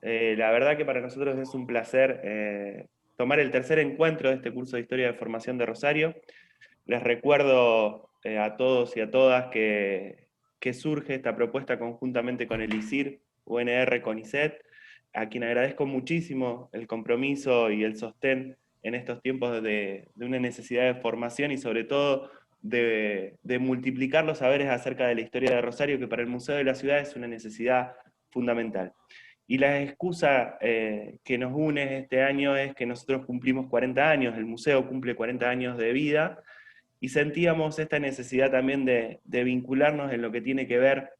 La verdad que para nosotros es un placer tomar el tercer encuentro de este curso de Historia de Formación de Rosario. Les recuerdo a todos y a todas que surge esta propuesta conjuntamente con el ISIR, UNR, CONICET, a quien agradezco muchísimo el compromiso y el sostén en estos tiempos de una necesidad de formación y sobre todo de multiplicar los saberes acerca de la historia de Rosario, que para el Museo de la Ciudad es una necesidad fundamental. Y la excusa que nos une este año es que nosotros cumplimos 40 años, el museo cumple 40 años de vida, y sentíamos esta necesidad también de vincularnos en lo que tiene que ver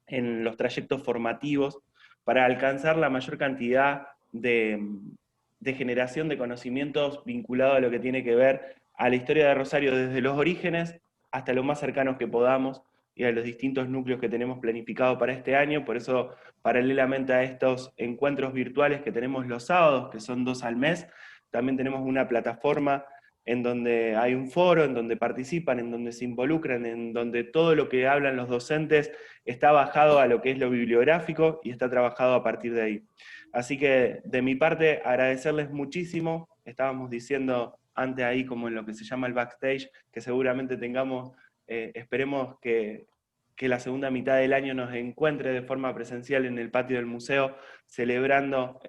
en los trayectos formativos para alcanzar la mayor cantidad de generación de conocimientos vinculado a lo que tiene que ver a la historia de Rosario desde los orígenes hasta lo más cercanos que podamos y a los distintos núcleos que tenemos planificados para este año. Por eso, paralelamente a estos encuentros virtuales que tenemos los sábados, que son 2 al mes, también tenemos una plataforma en donde hay un foro, en donde participan, en donde se involucran, en donde todo lo que hablan los docentes está bajado a lo que es lo bibliográfico y está trabajado a partir de ahí. Así que de mi parte, agradecerles muchísimo. Estábamos diciendo antes ahí como en lo que se llama el backstage, que seguramente tengamos, esperemos que la segunda mitad del año nos encuentre de forma presencial en el patio del museo, celebrando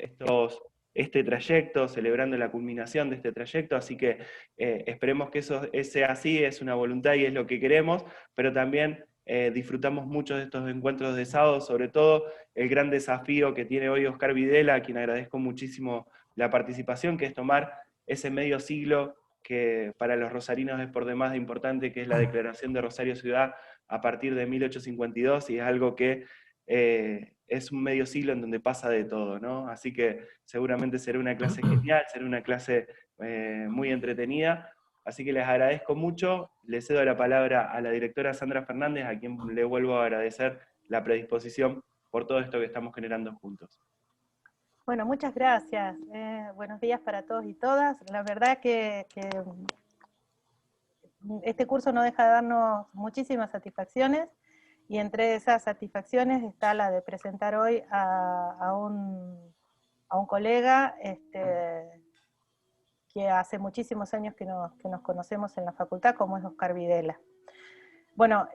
este trayecto, celebrando la culminación de este trayecto, así que esperemos que eso sea así, es una voluntad y es lo que queremos, pero también disfrutamos mucho de estos encuentros de sábado, sobre todo el gran desafío que tiene hoy Oscar Videla, a quien agradezco muchísimo la participación, que es tomar ese medio siglo que para los rosarinos es por demás de importante, que es la Declaración de Rosario Ciudad a partir de 1852, y es algo que es un medio siglo en donde pasa de todo, ¿no? Así que seguramente será una clase genial, será una clase muy entretenida. Así que les agradezco mucho, le cedo la palabra a la directora Sandra Fernández, a quien le vuelvo a agradecer la predisposición por todo esto que estamos generando juntos. Bueno, muchas gracias. Buenos días para todos y todas. La verdad que este curso no deja de darnos muchísimas satisfacciones, y entre esas satisfacciones está la de presentar hoy a un colega que hace muchísimos años que nos conocemos en la facultad, como es Oscar Videla. Bueno,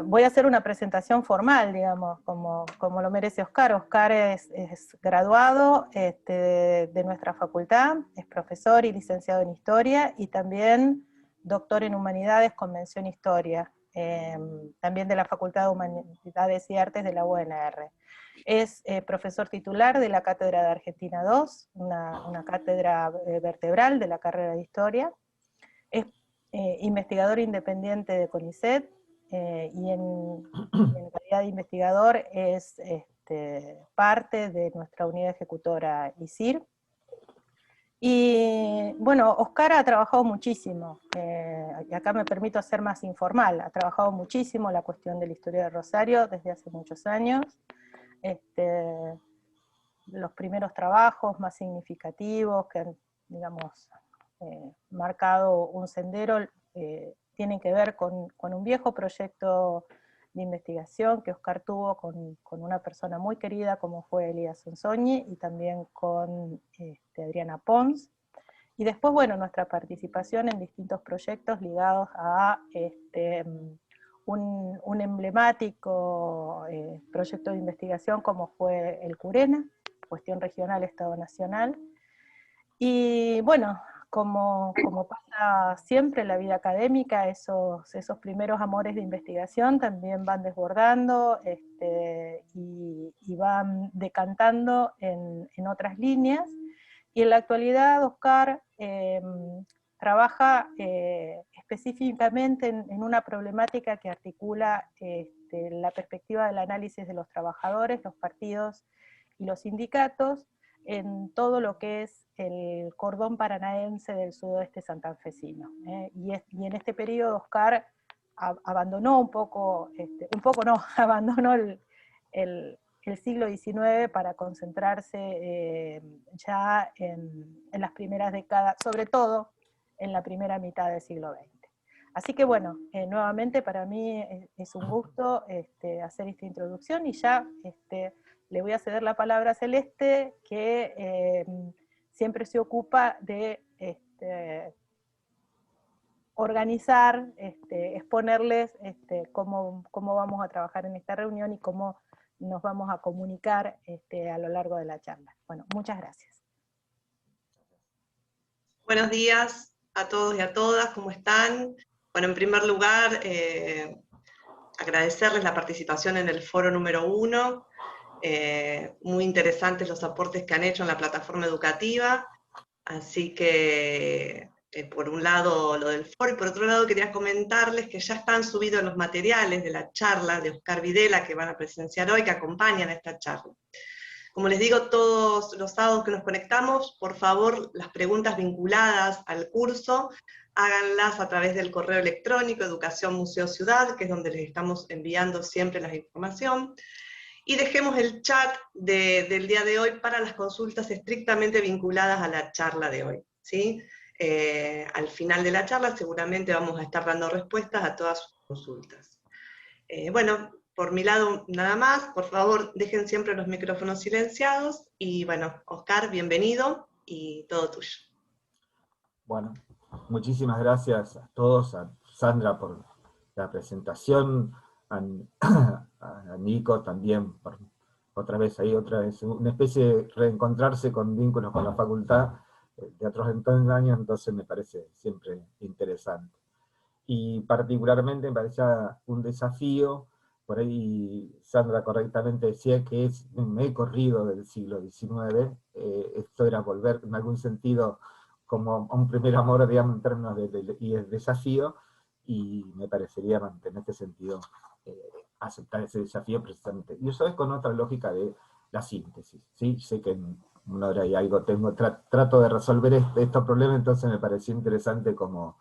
voy a hacer una presentación formal, digamos, como lo merece Oscar. Oscar es graduado de nuestra facultad, es profesor y licenciado en Historia, y también doctor en Humanidades con mención Historia, también de la Facultad de Humanidades y Artes de la UNR. Es profesor titular de la Cátedra de Argentina II, una cátedra vertebral de la carrera de Historia. Es investigador independiente de CONICET, y en calidad de investigador es parte de nuestra unidad ejecutora ISIR. Y bueno, Oscar ha trabajado muchísimo, y acá me permito ser más informal, ha trabajado muchísimo la cuestión de la historia de Rosario desde hace muchos años. Los primeros trabajos más significativos que han, digamos, marcado un sendero, tienen que ver con un viejo proyecto de investigación que Oscar tuvo con una persona muy querida como fue Elías Sonsogni, y también con Adriana Pons. Y después, bueno, nuestra participación en distintos proyectos ligados a un emblemático proyecto de investigación como fue el CURENA, Cuestión Regional Estado Nacional. Y bueno, como pasa siempre en la vida académica, esos primeros amores de investigación también van desbordando y van decantando en otras líneas. Y en la actualidad Oscar trabaja específicamente en una problemática que articula la perspectiva del análisis de los trabajadores, los partidos y los sindicatos en todo lo que es el cordón paranaense del sudoeste santafesino. Y en este periodo Oscar abandonó abandonó el siglo XIX para concentrarse ya en las primeras décadas, sobre todo en la primera mitad del siglo XX. Así que bueno, nuevamente para mí es un gusto hacer esta introducción, y ya le voy a ceder la palabra a Celeste, que siempre se ocupa de organizar, exponerles cómo vamos a trabajar en esta reunión y cómo nos vamos a comunicar a lo largo de la charla. Bueno, muchas gracias. Buenos días a todos y a todas, ¿cómo están? Bueno, en primer lugar, agradecerles la participación en el foro número 1. Muy interesantes los aportes que han hecho en la plataforma educativa, así que por un lado lo del foro, y por otro lado quería comentarles que ya están subidos los materiales de la charla de Oscar Videla que van a presenciar hoy, que acompañan a esta charla. Como les digo, todos los sábados que nos conectamos, por favor, las preguntas vinculadas al curso, háganlas a través del correo electrónico Educación Museo Ciudad, que es donde les estamos enviando siempre la información. Y dejemos el chat del día de hoy para las consultas estrictamente vinculadas a la charla de hoy, ¿sí? Al final de la charla seguramente vamos a estar dando respuestas a todas sus consultas. Bueno, por mi lado nada más, por favor dejen siempre los micrófonos silenciados, y bueno, Oscar, bienvenido, y todo tuyo. Bueno, muchísimas gracias a todos, a Sandra por la presentación, a Nico también, por otra vez, una especie de reencontrarse con vínculos con la facultad de otros años, entonces me parece siempre interesante. Y particularmente me parece un desafío, por ahí Sandra correctamente decía que me he corrido del siglo XIX, esto era volver en algún sentido como a un primer amor, digamos, en términos de desafío, y me parecería en este sentido aceptar ese desafío precisamente. Y eso es con otra lógica de la síntesis, ¿sí? Sé que en una hora y algo trato de resolver estos problemas, entonces me pareció interesante como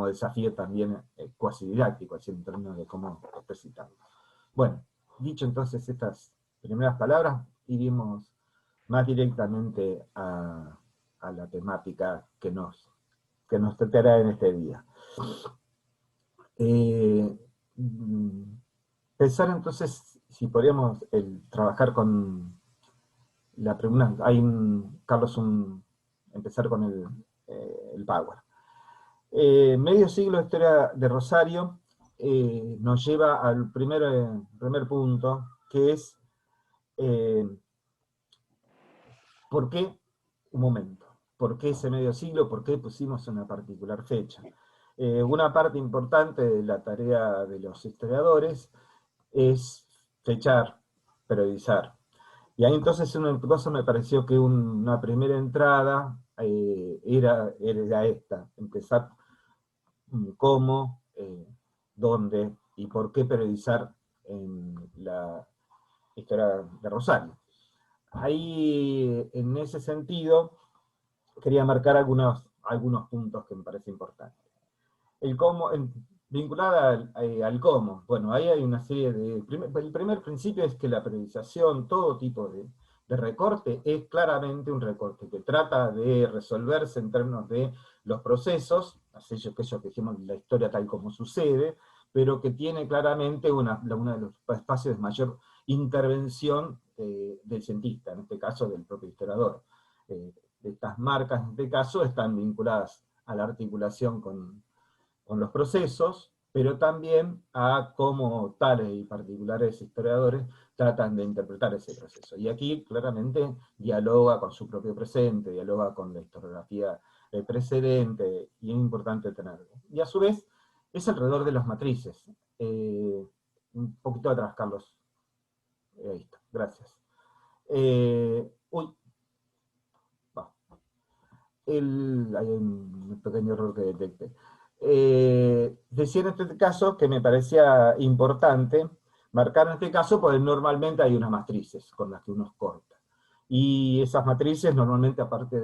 desafío también cuasi didáctico, así en términos de cómo explicitarlo. Bueno, dicho entonces estas primeras palabras, iremos más directamente a la temática que nos tratará en este día. Pensar entonces si podríamos trabajar con la pregunta, Carlos, empezar con el Power. Medio siglo de historia de Rosario nos lleva al primer punto, que es ¿por qué? Un momento. ¿Por qué ese medio siglo? ¿Por qué pusimos una particular fecha? Una parte importante de la tarea de los historiadores es fechar, periodizar. Y ahí entonces una cosa me pareció que una primera entrada era esta, empezar cómo, dónde y por qué periodizar en la historia de Rosario. Ahí, en ese sentido, quería marcar algunos puntos que me parecen importantes. El cómo, vinculada al cómo, bueno, ahí hay una serie de... El primer principio es que la periodización, todo tipo de recorte, es claramente un recorte que trata de resolverse en términos de los procesos, aquello que dijimos, la historia tal como sucede, pero que tiene claramente uno de los espacios de mayor intervención del cientista, en este caso del propio historiador. Estas marcas, en este caso, están vinculadas a la articulación con los procesos, pero también a cómo tales y particulares historiadores tratan de interpretar ese proceso. Y aquí claramente dialoga con su propio presente, dialoga con la historiografía precedente, y es importante tenerlo. Y a su vez, es alrededor de las matrices. Un poquito atrás, Carlos. Ahí está, gracias. Hay un pequeño error que detecté. Decía en este caso que me parecía importante marcar en este caso, porque normalmente hay unas matrices con las que uno corta. Y esas matrices normalmente, aparte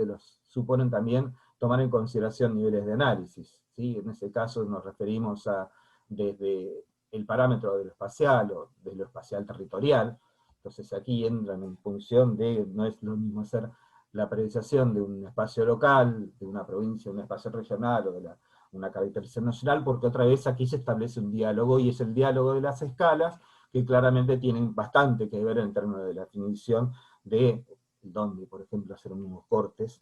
suponen también tomar en consideración niveles de análisis, ¿sí? En ese caso nos referimos a desde el parámetro de lo espacial o de lo espacial territorial. Entonces aquí entran en función de, no es lo mismo hacer la periodización de un espacio local, de una provincia, de un espacio regional, o de una caracterización nacional, porque otra vez aquí se establece un diálogo, y es el diálogo de las escalas, que claramente tienen bastante que ver en términos de la definición de dónde, por ejemplo, hacer unos cortes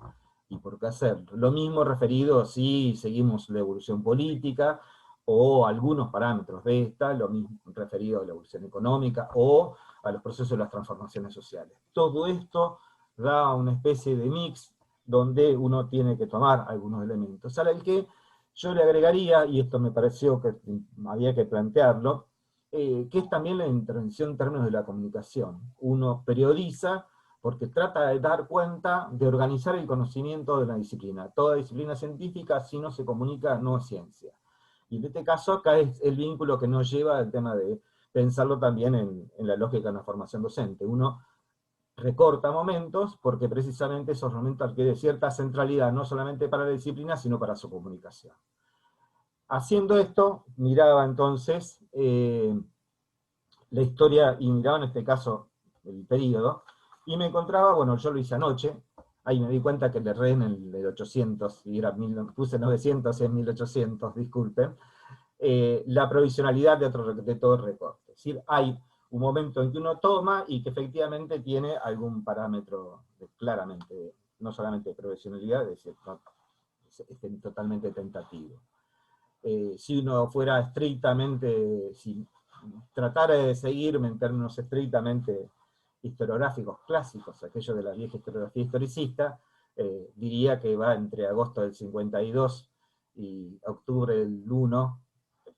y por qué hacerlo. Lo mismo referido si seguimos la evolución política, o algunos parámetros de esta, lo mismo referido a la evolución económica, o a los procesos de las transformaciones sociales. Todo esto da una especie de mix donde uno tiene que tomar algunos elementos, al que yo le agregaría, y esto me pareció que había que plantearlo, que es también la intervención en términos de la comunicación. Uno periodiza porque trata de dar cuenta de organizar el conocimiento de la disciplina. Toda disciplina científica, si no se comunica, no es ciencia. Y en este caso acá es el vínculo que nos lleva al tema de pensarlo también en la lógica de la formación docente. Uno recorta momentos porque precisamente esos momentos adquieren cierta centralidad, no solamente para la disciplina, sino para su comunicación. Haciendo esto, miraba entonces la historia, y miraba en este caso el periodo, y me encontraba, bueno, yo lo hice anoche, ahí me di cuenta que le erré en el 800, y era puse 900 y es 1800, disculpen, la provisionalidad de todo el recorte. Es decir, hay un momento en que uno toma y que efectivamente tiene algún parámetro claramente, no solamente de provisionalidad, es decir, no, es totalmente tentativo. Si uno fuera estrictamente, si tratara de seguirme en términos estrictamente historiográficos clásicos, aquello de la vieja historiografía historicista, diría que va entre agosto del 52 y octubre del 1,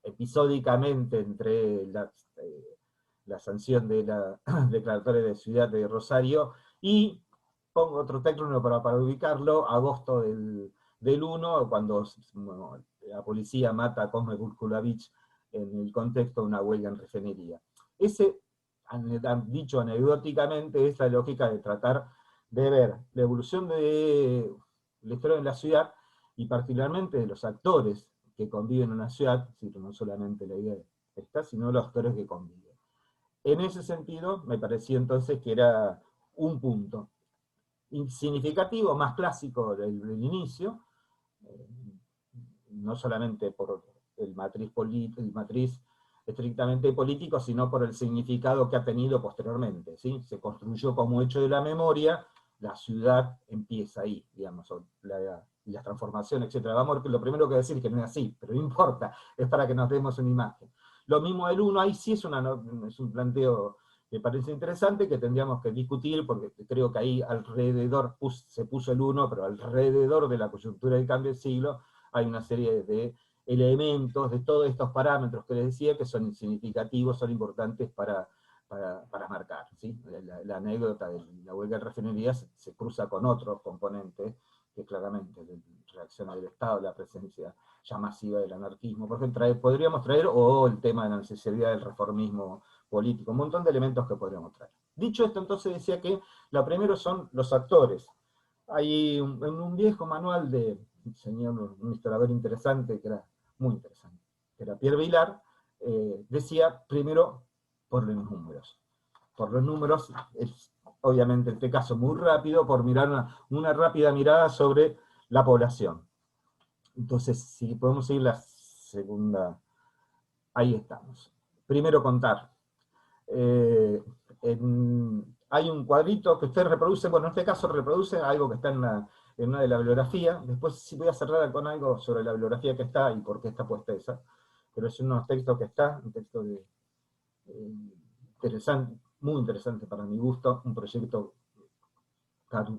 episódicamente entre la sanción de la declaratoria de ciudad de Rosario, y pongo otro término para ubicarlo, agosto del 1, cuando bueno, la policía mata a Cosme Kurkulavich en el contexto de una huelga en refinería. Ese, dicho anecdóticamente, es la lógica de tratar de ver la evolución de la historia de la ciudad, y particularmente de los actores que conviven en una ciudad, no solamente la idea está, sino los actores que conviven. En ese sentido, me pareció entonces que era un punto significativo, más clásico del inicio, no solamente por el matriz estrictamente político, sino por el significado que ha tenido posteriormente, ¿sí? Se construyó como hecho de la memoria, la ciudad empieza ahí, digamos, las transformaciones, etc. Vamos, lo primero que decir es que no es así, pero no importa, es para que nos demos una imagen. Lo mismo del 1, ahí sí es un planteo que parece interesante, que tendríamos que discutir, porque creo que ahí alrededor se puso el 1, pero alrededor de la coyuntura del cambio de siglo hay una serie de elementos, de todos estos parámetros que les decía, que son significativos, son importantes para marcar, ¿sí? La anécdota de la huelga de refinerías se cruza con otros componentes, que claramente reacciona del Estado, la presencia ya masiva del anarquismo, por ejemplo, podríamos traer, o el tema de la necesidad del reformismo político, un montón de elementos que podríamos traer. Dicho esto, entonces decía que lo primero son los actores. Hay un viejo manual de un historiador interesante, que era muy interesante, que era Pierre Vilar, decía primero por los números. Por los números, es obviamente en este caso muy rápido, por mirar una rápida mirada sobre la población. Entonces, si podemos seguir la segunda, ahí estamos. Primero contar. Hay un cuadrito que usted reproduce, bueno, en este caso reproduce algo que está en una de la bibliografía. Después sí voy a cerrar con algo sobre la bibliografía que está y por qué está puesta esa. Pero es unos textos que está, un texto interesante, muy interesante para mi gusto, un proyecto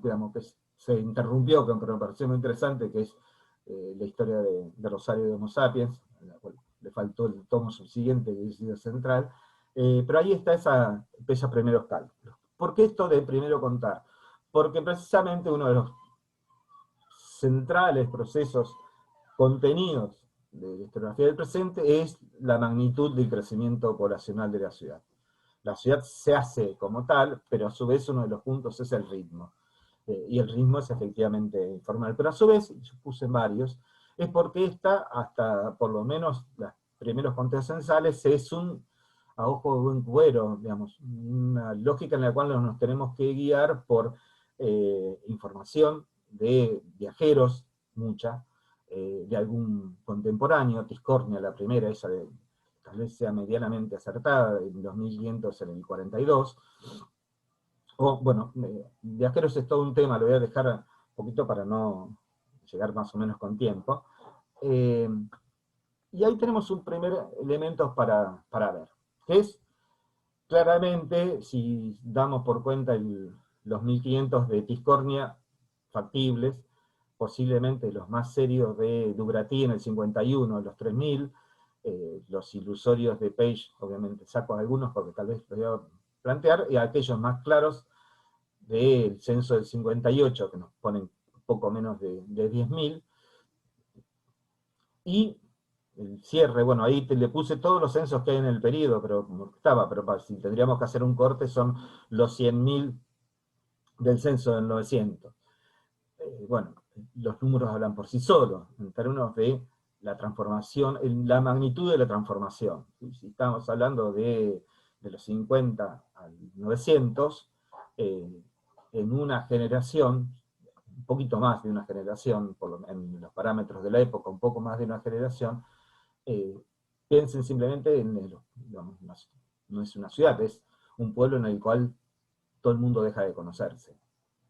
digamos, que se interrumpió, pero me pareció muy interesante, que es la historia de Rosario de Homo Sapiens, a la cual le faltó el tomo subsiguiente, que es el central, pero ahí está esos primeros cálculos. ¿Por qué esto de primero contar? Porque precisamente uno de los centrales procesos contenidos de la historiografía del presente es la magnitud del crecimiento poblacional de la ciudad. La ciudad se hace como tal, pero a su vez uno de los puntos es el ritmo. Y el ritmo es efectivamente informal. Pero a su vez, yo puse varios, es porque esta, hasta por lo menos los primeros conteos censales, es a ojo de buen cubero, digamos, una lógica en la cual nos tenemos que guiar por información de viajeros, mucha, de algún contemporáneo, Tiscornia, la primera, esa tal vez sea medianamente acertada, en 2500 en el 42, o bueno, viajeros es todo un tema, lo voy a dejar un poquito para no llegar más o menos con tiempo. Y ahí tenemos un primer elemento para ver, que es claramente, si damos por cuenta los 1500 de Tiscornia factibles, posiblemente los más serios de Dugratí en el 51, los 3000, los ilusorios de Page, obviamente saco algunos porque tal vez los voy a plantear, y aquellos más claros del censo del 58, que nos ponen poco menos de 10.000, y el cierre, bueno, ahí le puse todos los censos que hay en el periodo, pero si tendríamos que hacer un corte son los 100.000 del censo del 900. Bueno, los números hablan por sí solos, en términos de la transformación, la magnitud de la transformación. Si estamos hablando de los 50 al 900, en una generación, un poquito más de una generación, en los parámetros de la época, un poco más de una generación, piensen simplemente digamos, no es una ciudad, es un pueblo en el cual todo el mundo deja de conocerse.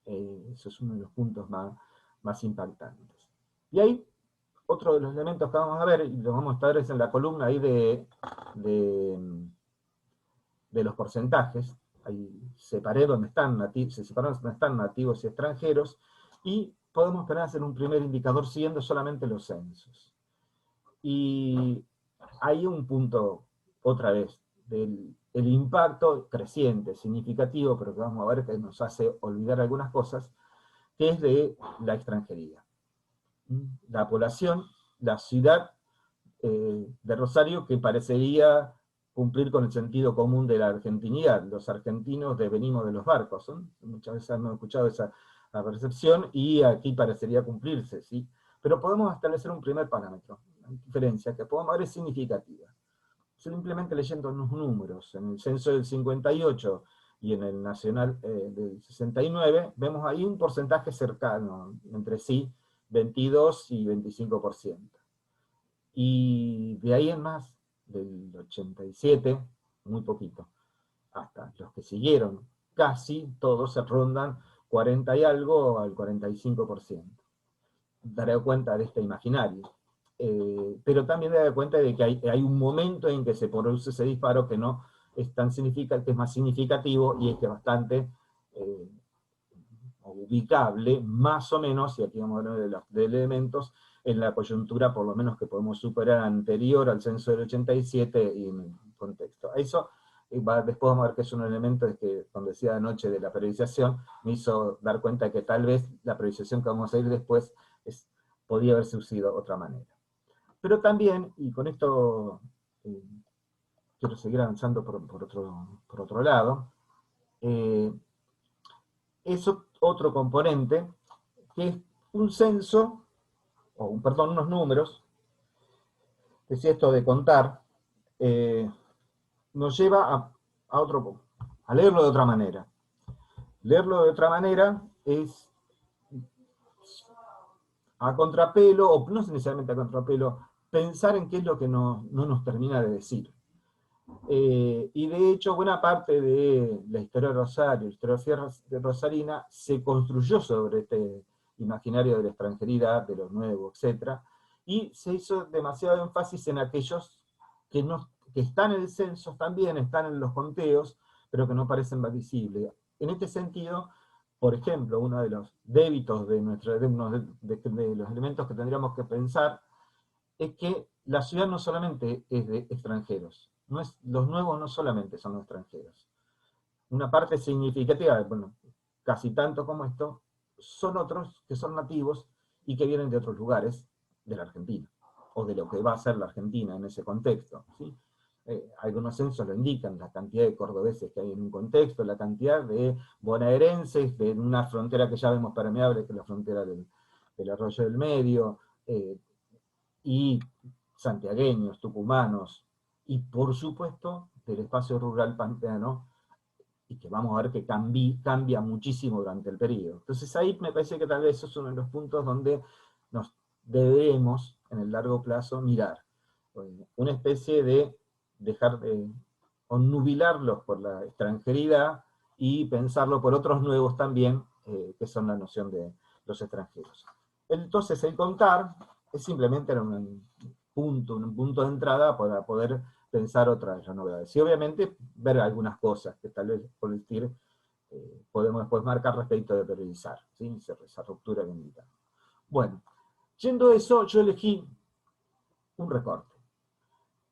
Eso es uno de los puntos más impactantes. Y ahí, otro de los elementos que vamos a ver, y lo vamos a estar es en la columna ahí de los porcentajes, ahí separé donde están nativos y extranjeros, y podemos esperar a hacer un primer indicador siguiendo solamente los censos. Y hay un punto, otra vez, el impacto creciente, significativo, pero que vamos a ver que nos hace olvidar algunas cosas, que es de la extranjería. La población, la ciudad de Rosario, que parecería cumplir con el sentido común de la argentinidad. Los argentinos venimos de los barcos, ¿no? Muchas veces hemos escuchado esa percepción, y aquí parecería cumplirse, ¿sí? Pero podemos establecer un primer parámetro, una diferencia que podemos ver es significativa. Simplemente leyendo unos números, en el censo del 58 y en el nacional del 69, vemos ahí un porcentaje cercano, entre sí, 22 y 25%. Y de ahí en más, del 87, muy poquito, hasta los que siguieron, casi todos se rondan 40 y algo al 45%. Daré cuenta de este imaginario. Pero también daré cuenta de que hay un momento en que se produce ese disparo que no es tan significativo, que es más significativo, y es que bastante ubicable, más o menos, y aquí vamos a hablar de elementos, en la coyuntura por lo menos que podemos superar anterior al censo del 87 y en el contexto. Eso, después vamos a ver que es un elemento que, cuando decía anoche de la periodización, me hizo dar cuenta de que tal vez la periodización que vamos a ir después podía haberse usado de otra manera. Pero también, y con esto quiero seguir avanzando por otro lado, es otro componente, que es un censo, unos números, que si esto de contar, nos lleva a leerlo de otra manera. Leerlo de otra manera es a contrapelo, o no necesariamente a contrapelo, pensar en qué es lo que no nos termina de decir. Y de hecho, buena parte de la historia de Rosario, la historiografía de rosarina, se construyó sobre este imaginario de la extranjeridad, de lo nuevo, etc. Y se hizo demasiado énfasis en aquellos que están en el censo, también están en los conteos, pero que no parecen visibles. En este sentido, por ejemplo, uno de los débitos de los elementos que tendríamos que pensar es que la ciudad no solamente es de extranjeros, los nuevos no solamente son los extranjeros. Una parte significativa, bueno, casi tanto como esto, son otros que son nativos y que vienen de otros lugares de la Argentina, o de lo que va a ser la Argentina en ese contexto, ¿sí? Algunos censos lo indican, la cantidad de cordobeses que hay en un contexto, la cantidad de bonaerenses, de una frontera que ya vemos permeable, que es la frontera del Arroyo del Medio, y santiagueños, tucumanos, y por supuesto del espacio rural pampeano, y que vamos a ver que cambia muchísimo durante el periodo. Entonces ahí me parece que tal vez eso es uno de los puntos donde nos debemos, en el largo plazo, mirar una especie de dejar de nubilarlos por la extranjeridad y pensarlo por otros nuevos también, que son la noción de los extranjeros. Entonces el contar es simplemente un punto de entrada para poder pensar otras de las novedades. Y obviamente ver algunas cosas que tal vez por decir podemos después marcar respecto de periodizar, ¿sí? Esa ruptura que indicamos. Bueno, yendo a eso, yo elegí un recorte,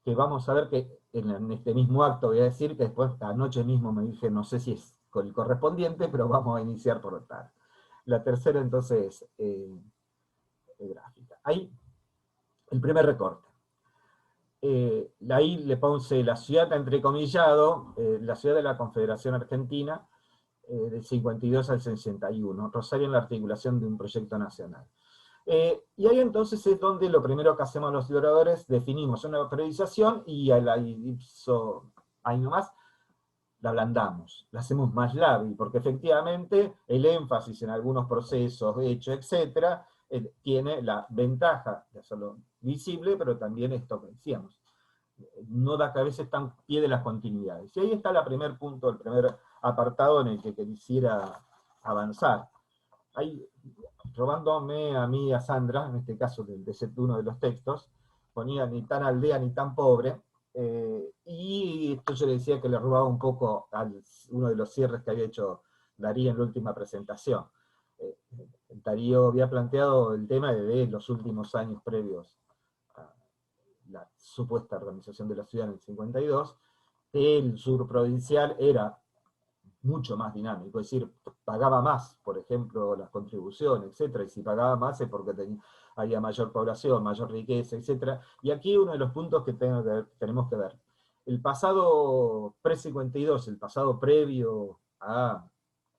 que vamos a ver que en este mismo acto voy a decir que después anoche mismo me dije, no sé si es con el correspondiente, pero vamos a iniciar por tal. La tercera entonces gráfica. Ahí, el primer recorte. Ahí le puse la ciudad entrecomillado, la ciudad de la Confederación Argentina, del 52 al 61, Rosario en la articulación de un proyecto nacional. Y ahí entonces es donde lo primero que hacemos los historiadores, definimos una periodización y ahí nomás la ablandamos, la hacemos más lábil, porque efectivamente el énfasis en algunos procesos, hechos, etcétera, tiene la ventaja de hacerlo visible, pero también esto que decíamos, no da que a veces tan pie de las continuidades. Y ahí está el primer punto, el primer apartado en el que quisiera avanzar. Ahí, robándome a mí y a Sandra, en este caso de uno de los textos, ponía ni tan aldea ni tan pobre, y esto yo le decía que le robaba un poco a uno de los cierres que había hecho Darío en la última presentación. Darío había planteado el tema de los últimos años previos a la supuesta organización de la ciudad en el 52, el sur provincial era mucho más dinámico, es decir, pagaba más, por ejemplo, las contribuciones, etcétera, y si pagaba más es porque había mayor población, mayor riqueza, etcétera. Y aquí uno de los puntos que tenemos que ver. El pasado pre-52, el pasado previo a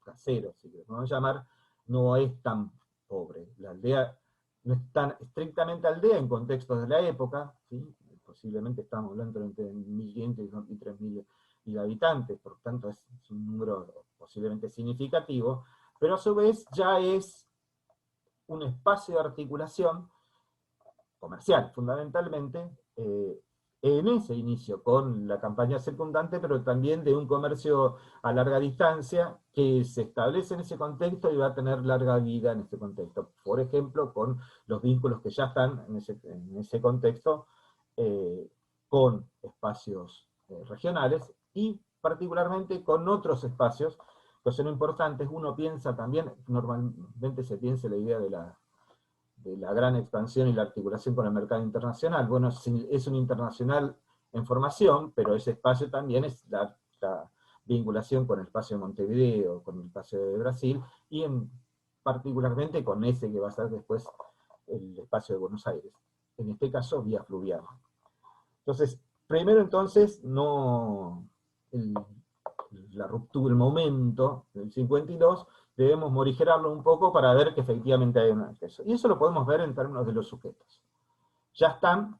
Caseros, si queremos llamar, no es tan pobre. La aldea no es tan estrictamente aldea en contextos de la época, ¿sí? Posiblemente estamos hablando entre 1.500 y 3.000 y habitantes, por tanto es un número posiblemente significativo, pero a su vez ya es un espacio de articulación comercial, fundamentalmente, en ese inicio, con la campaña circundante, pero también de un comercio a larga distancia que se establece en ese contexto y va a tener larga vida en ese contexto. Por ejemplo, con los vínculos que ya están en ese contexto, con espacios regionales, y particularmente con otros espacios que son importantes. Uno piensa también, normalmente se piensa la idea de la gran expansión y la articulación con el mercado internacional. Bueno, es un internacional en formación, pero ese espacio también es la vinculación con el espacio de Montevideo, con el espacio de Brasil, y particularmente con ese que va a ser después el espacio de Buenos Aires, en este caso vía fluvial. Entonces, primero entonces, la ruptura, el momento del 52, debemos morigerarlo un poco para ver que efectivamente hay un acceso. Y eso lo podemos ver en términos de los sujetos. Ya están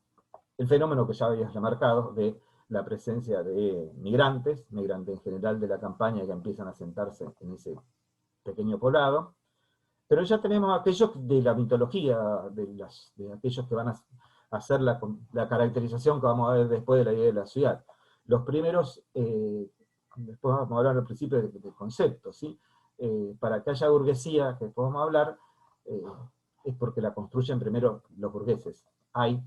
el fenómeno que ya habías remarcado de la presencia de migrantes en general de la campaña que empiezan a sentarse en ese pequeño poblado, pero ya tenemos aquellos de la mitología, de aquellos que van a hacer la caracterización que vamos a ver después de la idea de la ciudad. Los primeros, después vamos a hablar al principio de conceptos, ¿sí? Para que haya burguesía, que después vamos a hablar, es porque la construyen primero los burgueses. Hay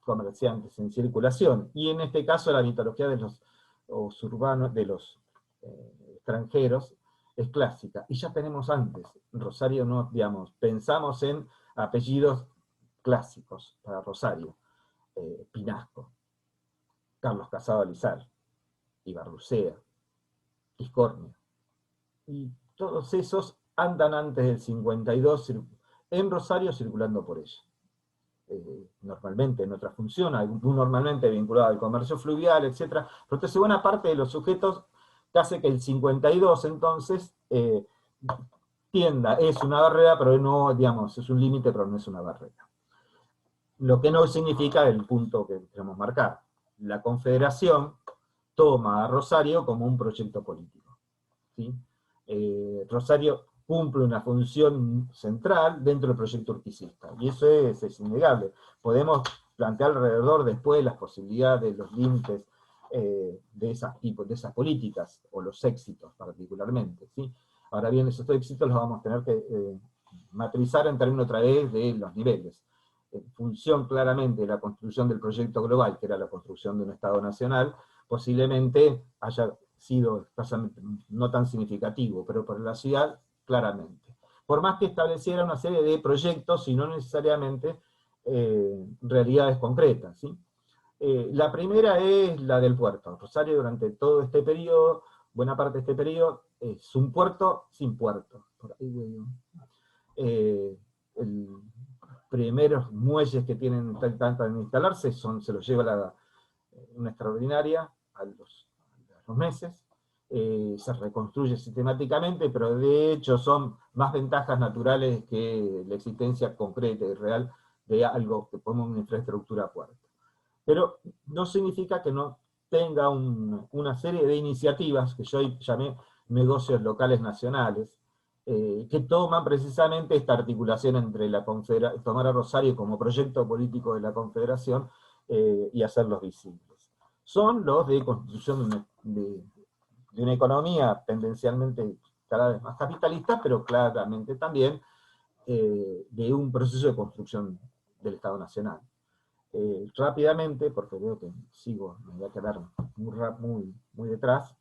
comerciantes en circulación, y en este caso la mitología de los urbanos, de los extranjeros, es clásica. Y ya tenemos antes, Rosario no, digamos, pensamos en apellidos clásicos para Rosario, Pinasco, Carlos Casado Alizar, Ibarrucea, Iscornia, y todos esos andan antes del 52 en Rosario circulando por ella. Normalmente en otra función, normalmente vinculado al comercio fluvial, etc. Pero entonces buena parte de los sujetos que hace que el 52 entonces es una barrera, pero no, digamos, es un límite, pero no es una barrera. Lo que no significa el punto que queremos marcar. La Confederación toma a Rosario como un proyecto político, ¿sí? Rosario cumple una función central dentro del proyecto urquicista, y eso es innegable. Podemos plantear alrededor después las posibilidades, los límites de esas políticas, o los éxitos particularmente, ¿sí? Ahora bien, esos éxitos los vamos a tener que matrizar en términos otra vez de los niveles. En función claramente de la construcción del proyecto global, que era la construcción de un Estado nacional, posiblemente haya sido no tan significativo, pero por la ciudad, claramente. Por más que estableciera una serie de proyectos y no necesariamente realidades concretas, ¿sí? La primera es la del puerto. Rosario durante todo este periodo, buena parte de este periodo, es un puerto sin puerto. Por ahí veo. El primeros muelles que tienen tanto en instalarse se los lleva una extraordinaria a los meses. Se reconstruye sistemáticamente, pero de hecho son más ventajas naturales que la existencia concreta y real de algo que ponga una infraestructura a puerto. Pero no significa que no tenga una serie de iniciativas, que yo llamé negocios locales nacionales, que toman precisamente esta articulación entre tomar a Rosario como proyecto político de la Confederación y hacerlos visibles. Son los de construcción de una economía tendencialmente cada vez más capitalista, pero claramente también de un proceso de construcción del Estado Nacional. Rápidamente, porque veo que me voy a quedar muy detrás,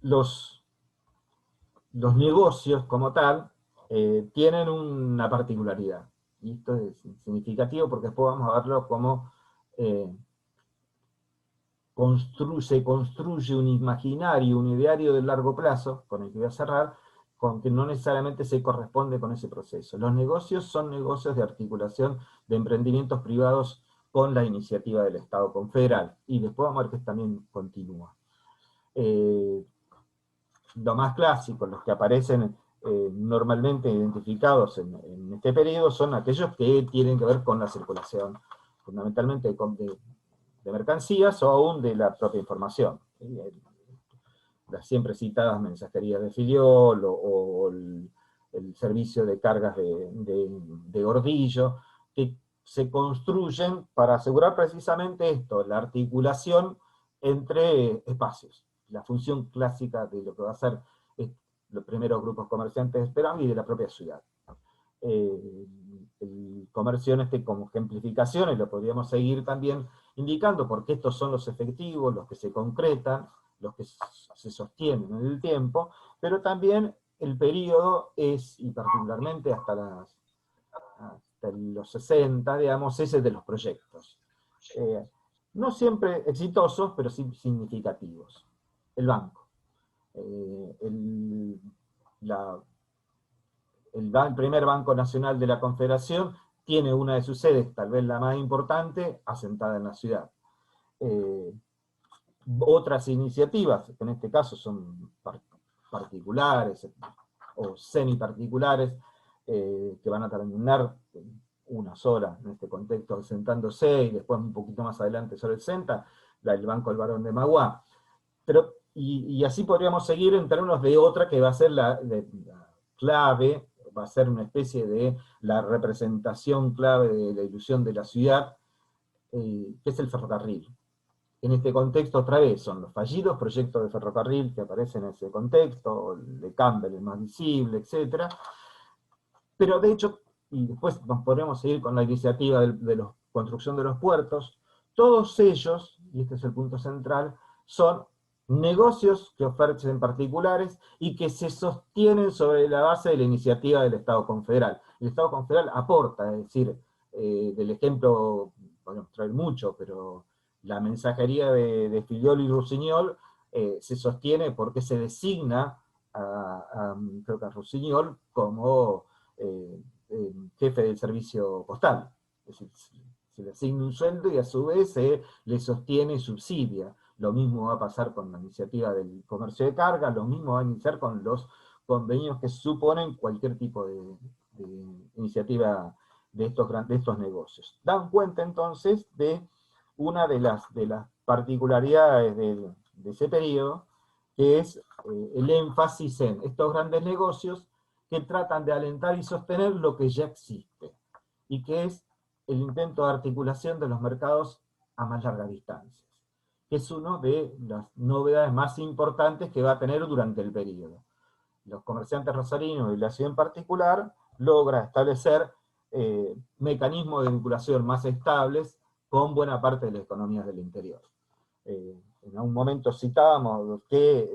los negocios como tal tienen una particularidad, y esto es significativo porque después vamos a verlo como se construye un imaginario, un ideario de largo plazo, con el que voy a cerrar, con que no necesariamente se corresponde con ese proceso. Los negocios son negocios de articulación de emprendimientos privados con la iniciativa del Estado confederal, y después vamos a ver que también continúa. Lo más clásico, los que aparecen normalmente identificados en este periodo, son aquellos que tienen que ver con la circulación, fundamentalmente de mercancías o aún de la propia información. Las siempre citadas mensajerías de Filiol o el servicio de cargas de Gordillo, que se construyen para asegurar precisamente esto, la articulación entre espacios, la función clásica de lo que va a ser los primeros grupos comerciantes de Esperanto y de la propia ciudad. El comercio como ejemplificaciones lo podríamos seguir también indicando, porque estos son los efectivos, los que se concretan, los que se sostienen en el tiempo, pero también el periodo es, y particularmente hasta los 60, digamos, ese de los proyectos. No siempre exitosos, pero sí significativos. El banco. El primer Banco Nacional de la Confederación tiene una de sus sedes, tal vez la más importante, asentada en la ciudad. Otras iniciativas, que en este caso son particulares o semi-particulares, que van a terminar una sola en este contexto asentándose, y después un poquito más adelante sobre el CENTA, el Banco del Barón de Maguá. Pero, y así podríamos seguir en términos de otra que va a ser la clave, va a ser una especie de la representación clave de la ilusión de la ciudad, que es el ferrocarril. En este contexto, otra vez, son los fallidos proyectos de ferrocarril que aparecen en ese contexto, el de Campbell, el más visible, etc. Pero de hecho, y después nos podremos seguir con la iniciativa de la construcción de los puertos, todos ellos, y este es el punto central, son negocios que ofrecen particulares y que se sostienen sobre la base de la iniciativa del Estado confederal. El Estado confederal aporta, es decir, del ejemplo, podemos traer mucho, pero la mensajería de Filiol y Rusiñol se sostiene porque se designa creo que a Rusiñol como jefe del servicio postal. Es decir, se le asigna un sueldo y a su vez se le sostiene y subsidia. Lo mismo va a pasar con la iniciativa del comercio de carga, lo mismo va a iniciar con los convenios que suponen cualquier tipo de iniciativa de estos negocios. Dan cuenta entonces de una de las particularidades de ese periodo, que es el énfasis en estos grandes negocios que tratan de alentar y sostener lo que ya existe, y que es el intento de articulación de los mercados a más largas distancias, que es una de las novedades más importantes que va a tener durante el periodo. Los comerciantes rosarinos y la ciudad en particular logra establecer mecanismos de vinculación más estables con buena parte de las economías del interior. En algún momento citábamos que,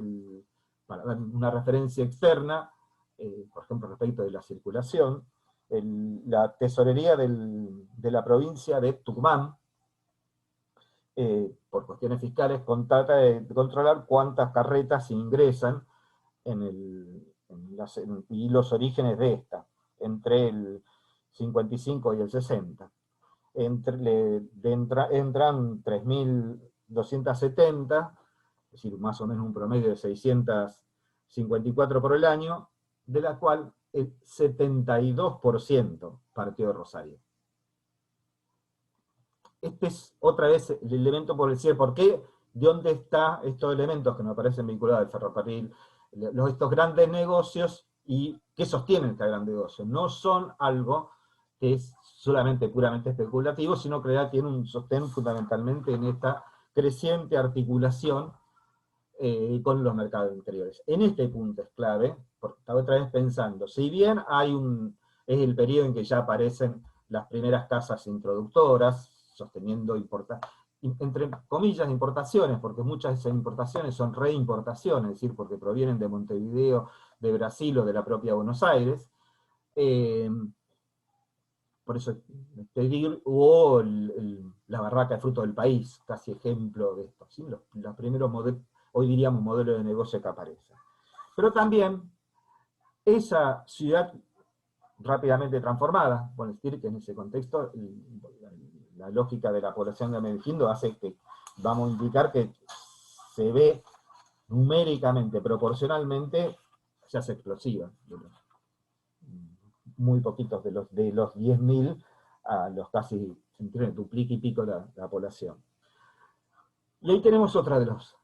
para dar una referencia externa, por ejemplo respecto de la circulación, la tesorería de la provincia de Tucumán, por cuestiones fiscales, trata de controlar cuántas carretas ingresan y los orígenes de esta, entre el 55 y el 60. Entran 3.270, es decir, más o menos un promedio de 654 por el año, de la cual el 72% partió de Rosario. Este es otra vez el elemento por decir, ¿por qué? ¿De dónde están estos elementos que nos parecen vinculados al ferrocarril? Estos grandes negocios, y que sostienen este gran negocio. No son algo que es solamente puramente especulativo, sino que ya tiene un sostén fundamentalmente en esta creciente articulación con los mercados interiores. En este punto es clave, porque estaba otra vez pensando, si bien es el periodo en que ya aparecen las primeras casas introductoras, sosteniendo entre comillas importaciones, porque muchas de esas importaciones son reimportaciones, es decir, porque provienen de Montevideo, de Brasil o de la propia Buenos Aires. Por eso hubo la barraca de fruto del país, casi ejemplo de esto, ¿sí? Los primeros modelos, hoy diríamos modelos de negocio que aparecen. Pero también esa ciudad rápidamente transformada, por decir que en ese contexto la lógica de la población de Medellín hace que, vamos a indicar que se ve numéricamente, proporcionalmente, se hace explosiva. Muy poquitos de los 10.000 a los casi, duplica y pico la población. Y ahí tenemos otra de los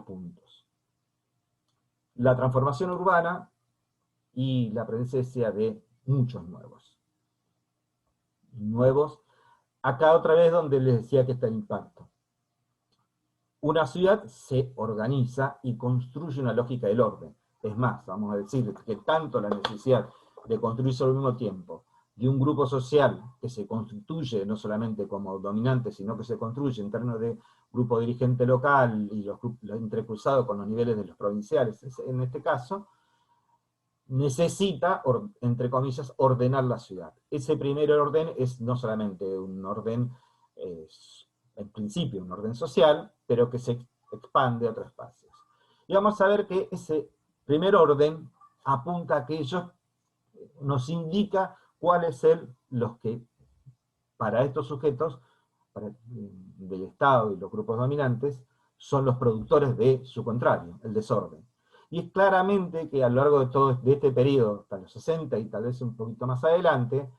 puntos. La transformación urbana y la presencia de muchos nuevos. Acá otra vez donde les decía que está el impacto. Una ciudad se organiza y construye una lógica del orden. Es más, vamos a decir que tanto la necesidad de construirse al mismo tiempo de un grupo social que se constituye no solamente como dominante, sino que se construye en términos de grupo dirigente local y los entrecruzados con los niveles de los provinciales, en este caso, necesita, entre comillas, ordenar la ciudad. Ese primer orden es no solamente un orden, en principio un orden social, pero que se expande a otros espacios. Y vamos a ver que ese primer orden apunta a aquellos, nos indica cuáles son los que, para estos sujetos, del Estado y los grupos dominantes, son los productores de su contrario, el desorden. Y es claramente que a lo largo de este periodo, hasta los 60 y tal vez un poquito más adelante,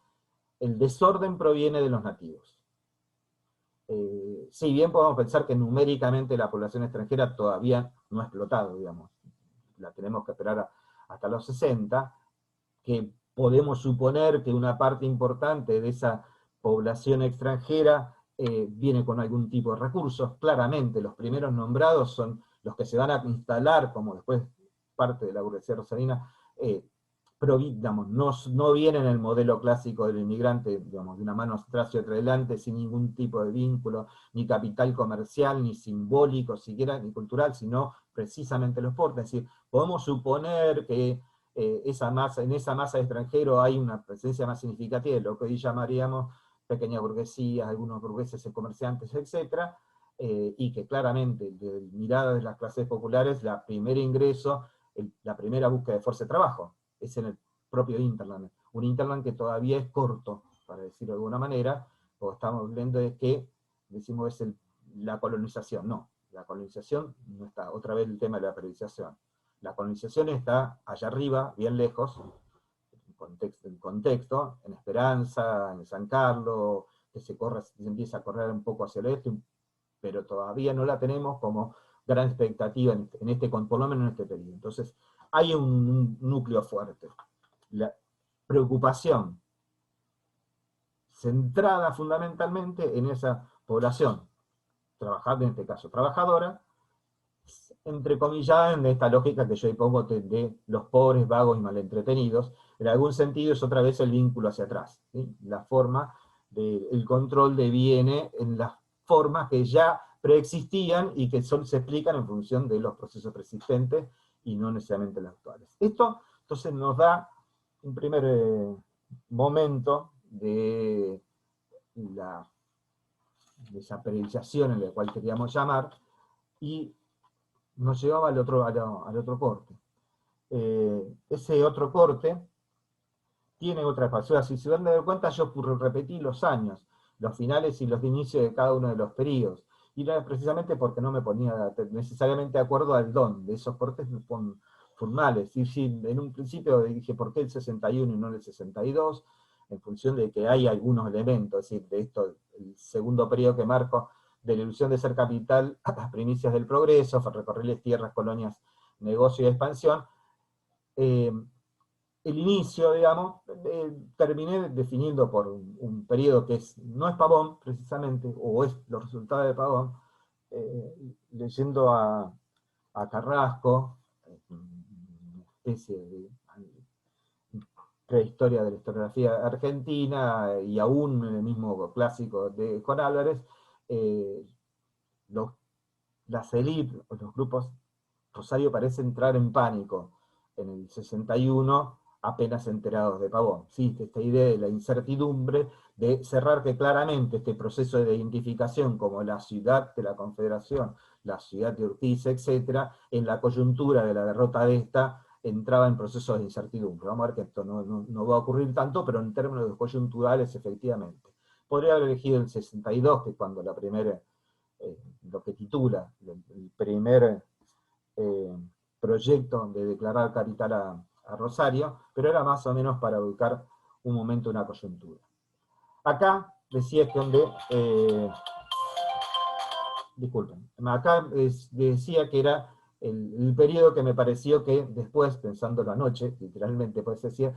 el desorden proviene de los nativos. Si bien podemos pensar que numéricamente la población extranjera todavía no ha explotado, digamos, la tenemos que esperar hasta los 60, que podemos suponer que una parte importante de esa población extranjera viene con algún tipo de recursos. Claramente los primeros nombrados son los que se van a instalar, como después parte de la burguesía rosarina, digamos, no viene en el modelo clásico del inmigrante, digamos, de una mano atrás y otra adelante, sin ningún tipo de vínculo, ni capital comercial, ni simbólico, siquiera, ni cultural, sino precisamente los porta. Es decir, podemos suponer que en esa masa de extranjeros hay una presencia más significativa de lo que hoy llamaríamos pequeña burguesía, algunos burgueses y comerciantes, etc., y que claramente, de mirada de las clases populares, la primer ingreso, la primera búsqueda de fuerza de trabajo, es en el propio Interland. Un Interland que todavía es corto, para decirlo de alguna manera, o estamos hablando de que, decimos, es la colonización. No, la colonización no está, otra vez el tema de la periodización. La colonización está allá arriba, bien lejos, en contexto, en Esperanza, en San Carlos, que se empieza a correr un poco hacia el oeste, pero todavía no la tenemos como gran expectativa por lo menos en este periodo. Entonces, hay un núcleo fuerte. La preocupación centrada fundamentalmente en esa población, en este caso trabajadora, entrecomillada en esta lógica que yo ahí pongo de los pobres, vagos y malentretenidos. En algún sentido es otra vez el vínculo hacia atrás, ¿sí? La forma del control deviene en las formas que ya preexistían y que se explican en función de los procesos persistentes y no necesariamente los actuales. Esto entonces nos da un primer momento de esa periodización en la cual queríamos llamar, y nos llevaba al otro corte. Ese otro corte tiene otra espacio. Si se van a dar cuenta, yo repetí los años, los finales y los inicios de cada uno de los periodos. Y era precisamente porque no me ponía necesariamente de acuerdo al don de esos cortes formales. Y si en un principio dije, ¿por qué el 61 y no el 62? En función de que hay algunos elementos, es decir, de esto, el segundo periodo que marco, de la ilusión de ser capital a las primicias del progreso, recorrerles tierras, colonias, negocio y expansión. El inicio, digamos, terminé definiendo por un periodo que no es Pavón, precisamente, o es los resultados de Pavón, leyendo a Carrasco, una especie de prehistoria de la historiografía argentina, y aún en el mismo clásico de Juan Álvarez, las élites, los grupos, Rosario parece entrar en pánico en el 61, apenas enterados de Pavón. ¿Sí? Esta idea de la incertidumbre, de cerrar que claramente este proceso de identificación como la ciudad de la Confederación, la ciudad de Urquiza, etc., en la coyuntura de la derrota de esta, entraba en procesos de incertidumbre. Vamos a ver que esto no va a ocurrir tanto, pero en términos coyunturales, efectivamente. Podría haber elegido el 62, que es cuando la primera, lo que titula, el primer proyecto de declarar capital a Rosario, pero era más o menos para ubicar un momento, una coyuntura. Acá decía que donde, disculpen, acá decía que era el periodo que me pareció que después, pensándolo anoche, literalmente, pues decía,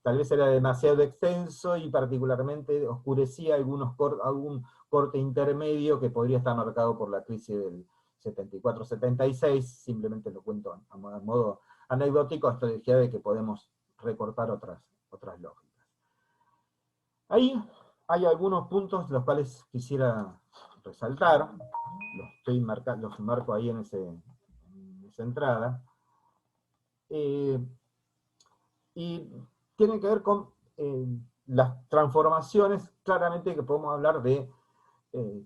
tal vez era demasiado extenso y particularmente oscurecía algún corte intermedio que podría estar marcado por la crisis del 74-76, simplemente lo cuento a modo anecdótico, hasta la idea de que podemos recortar otras lógicas. Ahí hay algunos puntos los cuales quisiera resaltar, los marco ahí en esa entrada, y tienen que ver con las transformaciones, claramente que podemos hablar de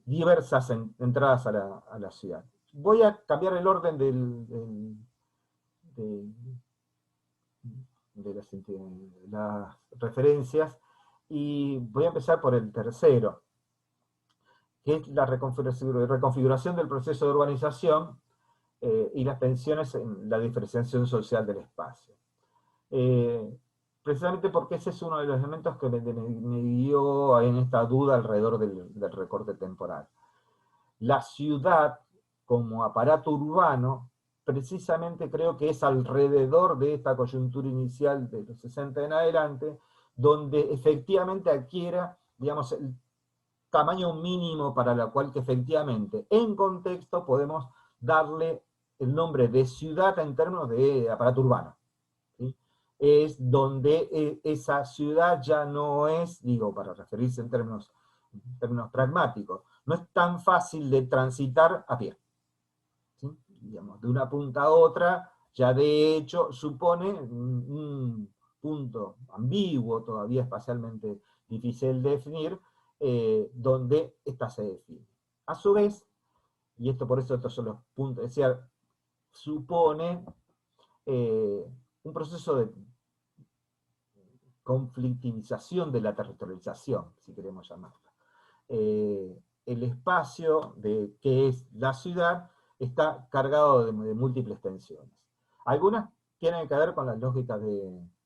diversas entradas a la ciudad. Voy a cambiar el orden de las referencias, y voy a empezar por el tercero, que es la reconfiguración del proceso de urbanización y las tensiones en la diferenciación social del espacio. Precisamente porque ese es uno de los elementos que me dio en esta duda alrededor del recorte temporal. La ciudad, como aparato urbano, precisamente creo que es alrededor de esta coyuntura inicial de los 60 en adelante, donde efectivamente adquiera, digamos, el tamaño mínimo para la cual que efectivamente, en contexto, podemos darle el nombre de ciudad en términos de aparato urbano. ¿Sí? Es donde esa ciudad ya no es, digo, para referirse en términos pragmáticos, no es tan fácil de transitar a pie. ¿Sí? Digamos, de una punta a otra, ya de hecho supone un punto ambiguo, todavía espacialmente difícil de definir, donde ésta se define. A su vez, y por eso estos son los puntos, es decir, supone un proceso de conflictivización de la territorialización, si queremos llamarlo. El espacio que es la ciudad está cargado de múltiples tensiones. Algunas tienen que ver con las lógicas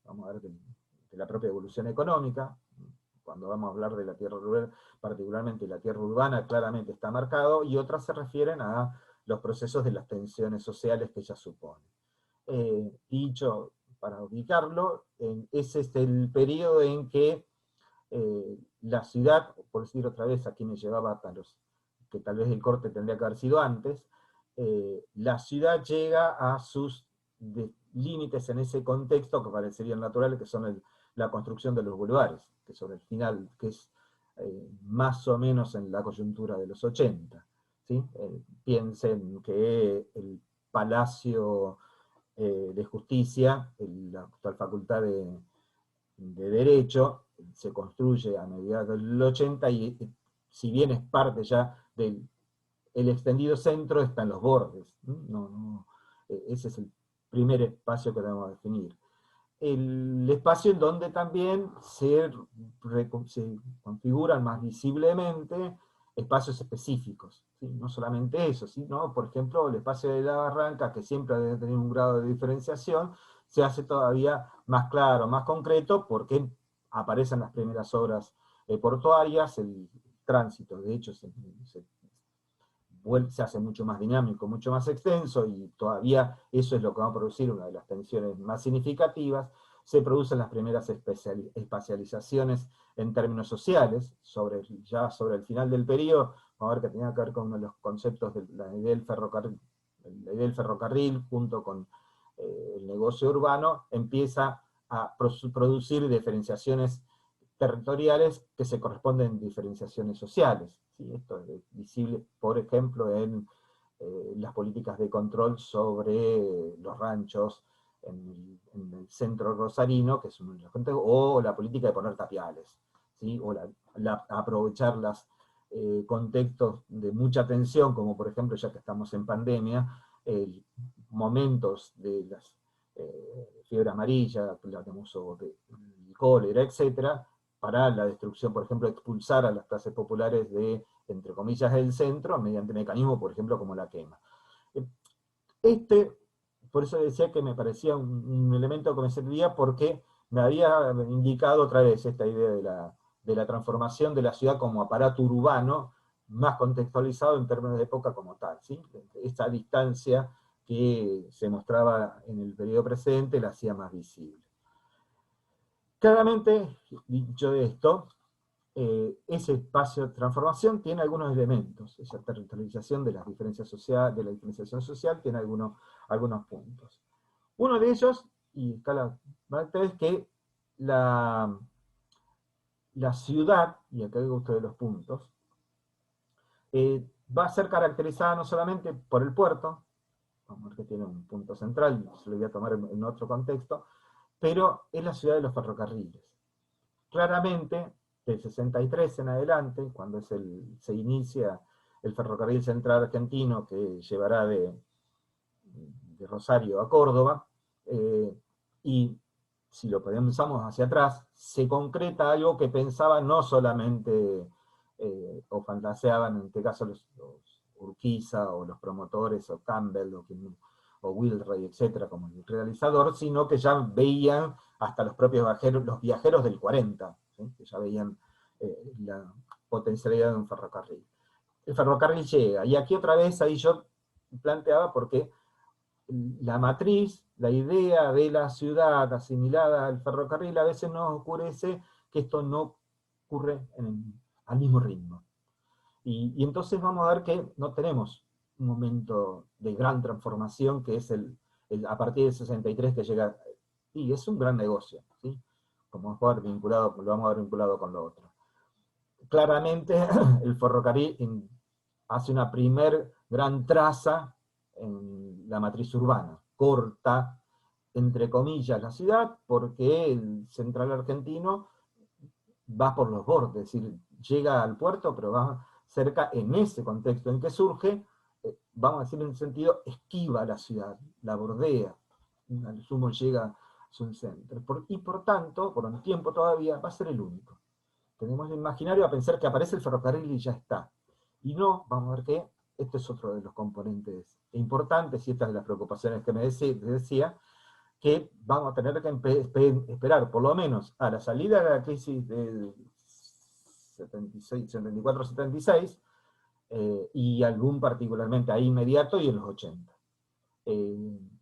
vamos a ver, de la propia evolución económica. Cuando vamos a hablar de la tierra rural, particularmente la tierra urbana, claramente está marcado, y otras se refieren a los procesos de las tensiones sociales que ella supone. Dicho, para ubicarlo, ese es el periodo en que la ciudad, por decir otra vez, aquí me llevaba hasta que tal vez el corte tendría que haber sido antes, la ciudad llega a sus límites en ese contexto que parecerían naturales, que son la construcción de los bulevares, que sobre el final, que es más o menos en la coyuntura de los 80. ¿Sí? Piensen que el Palacio de Justicia, la actual Facultad de Derecho, se construye a mediados del 80 y si bien es parte ya del extendido centro, está en los bordes. Ese es el primer espacio que debemos definir. El espacio en donde también se configuran más visiblemente espacios específicos, ¿sí? No solamente eso, sino, por ejemplo, el espacio de la Barranca, que siempre debe tener un grado de diferenciación, se hace todavía más claro, más concreto, porque aparecen las primeras obras portuarias, el tránsito, de hecho, se hace mucho más dinámico, mucho más extenso, y todavía eso es lo que va a producir una de las tensiones más significativas. Se producen las primeras espacializaciones en términos sociales, ya sobre el final del periodo, vamos a ver que tenía que ver con uno de los conceptos de la idea del ferrocarril junto con el negocio urbano, empieza a producir diferenciaciones territoriales que se corresponden a diferenciaciones sociales. ¿Sí? Esto es visible, por ejemplo, en las políticas de control sobre los ranchos en el centro rosarino, que es uno de los contextos, o la política de poner tapiales, ¿sí? O aprovechar los contextos de mucha tensión, como por ejemplo, ya que estamos en pandemia, momentos de las fiebre amarilla, uso de cólera, etcétera, para la destrucción, por ejemplo, expulsar a las clases populares de, entre comillas, del centro, mediante mecanismos, por ejemplo, como la quema. Por eso decía que me parecía un elemento que me servía, porque me había indicado otra vez esta idea de la transformación de la ciudad como aparato urbano, más contextualizado en términos de época como tal, ¿sí? Esta distancia que se mostraba en el periodo precedente la hacía más visible. Claramente, dicho esto, ese espacio de transformación tiene algunos elementos. Esa territorialización de la diferenciación social tiene algunos puntos. Uno de ellos, y está es que la ciudad, y acá digo ustedes los puntos, va a ser caracterizada no solamente por el puerto, vamos a ver que tiene un punto central, se lo voy a tomar en otro contexto, pero es la ciudad de los ferrocarriles. Claramente, del 63 en adelante, cuando se inicia el ferrocarril central argentino que llevará de Rosario a Córdoba, y si lo pensamos hacia atrás, se concreta algo que pensaban no solamente, o fantaseaban, en este caso los Urquiza, o los promotores, o Campbell, o Wilray, etcétera, como el realizador, sino que ya veían hasta los propios viajeros del 40, ¿sí? Que ya veían la potencialidad de un ferrocarril. El ferrocarril llega, y aquí otra vez ahí yo planteaba porque la matriz, la idea de la ciudad asimilada al ferrocarril, a veces nos oscurece que esto no ocurre al mismo ritmo. Y entonces vamos a ver que no tenemos un momento de gran transformación, que es a partir del 63 que llega, y es un gran negocio, ¿sí? Como lo vamos a ver vinculado con lo otro. Claramente el ferrocarril hace una primer gran traza en la matriz urbana, corta, entre comillas, la ciudad, porque el central argentino va por los bordes, es decir, llega al puerto, pero va cerca, en ese contexto en que surge, vamos a decir en el sentido, esquiva la ciudad, la bordea, al sumo llega a su centro, y por tanto, por un tiempo todavía, va a ser el único. Tenemos el imaginario a pensar que aparece el ferrocarril y ya está. Y no, vamos a ver que este es otro de los componentes importantes, y estas de las preocupaciones que me decía, que vamos a tener que esperar por lo menos a la salida de la crisis del 74-76, y algún particularmente ahí inmediato, y en los 80. En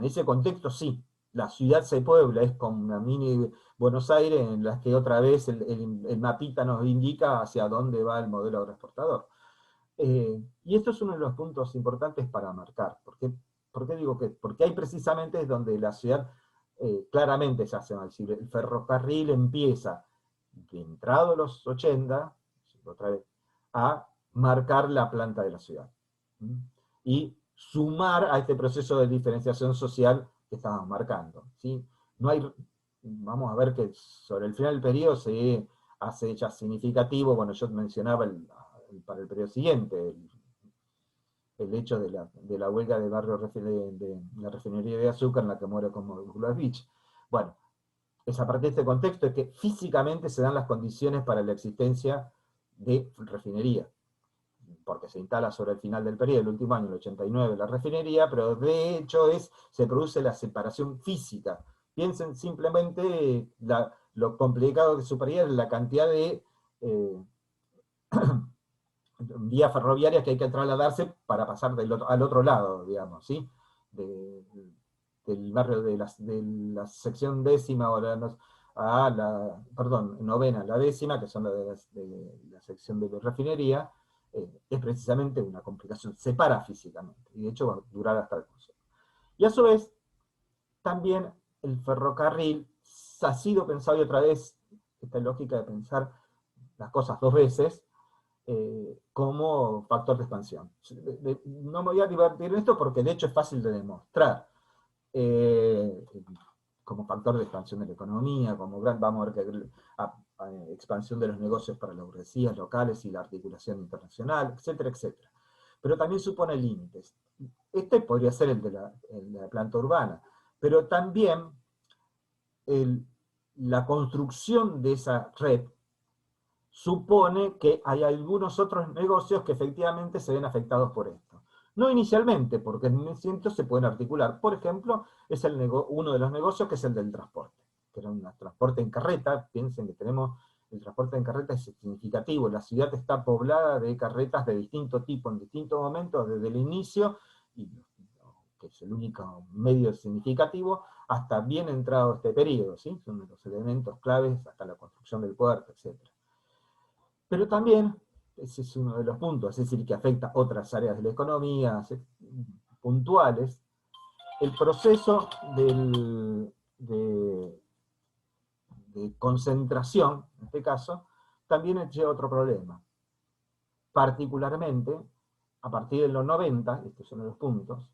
ese contexto sí, la ciudad se puebla, es como una mini Buenos Aires en la que otra vez el mapita nos indica hacia dónde va el modelo agroexportador. Y esto es uno de los puntos importantes para marcar. ¿Por qué digo que? Porque hay precisamente es donde la ciudad claramente se hace mal. Si el ferrocarril empieza, de entrado a los 80, otra vez, a marcar la planta de la ciudad. Y sumar a este proceso de diferenciación social que estábamos marcando. ¿Sí? No hay, vamos a ver que sobre el final del periodo se hace ya significativo, bueno, yo mencionaba para el periodo siguiente, el hecho de la huelga del barrio de la refinería de azúcar en la que muere como Nicolás Beach. Bueno, es a partir de este contexto es que físicamente se dan las condiciones para la existencia de refinería, porque se instala sobre el final del periodo, el último año, el 89, la refinería, pero de hecho se produce la separación física. Piensen simplemente lo complicado que superaría la cantidad de vías ferroviarias que hay que trasladarse para pasar al otro lado, digamos, ¿sí? Del barrio de la sección décima perdón, novena, la décima, que son de la sección de la refinería, es precisamente una complicación, separa físicamente, y de hecho va a durar hasta el curso. Y a su vez, también el ferrocarril ha sido pensado, y otra vez, esta lógica de pensar las cosas dos veces, como factor de expansión. No me voy a divertir en esto porque de hecho es fácil de demostrar. Como factor de expansión de la economía, como vamos a ver que expansión de los negocios para las burguesías locales y la articulación internacional, etcétera, etcétera. Pero también supone límites. Este podría ser el de la planta urbana, pero también la construcción de esa red supone que hay algunos otros negocios que efectivamente se ven afectados por esto. No inicialmente, porque en ese sentido se pueden articular. Por ejemplo, es uno de los negocios que es el del transporte, que era un transporte en carreta. Piensen que tenemos el transporte en carreta es significativo. La ciudad está poblada de carretas de distinto tipo, en distintos momentos, desde el inicio, y que es el único medio significativo, hasta bien entrado este periodo, ¿sí? Son los elementos claves hasta la construcción del puerto, etc. Pero también, ese es uno de los puntos, es decir, que afecta otras áreas de la economía puntuales, el proceso de concentración, en este caso, también lleva otro problema. Particularmente, a partir de los 90, estos son los puntos,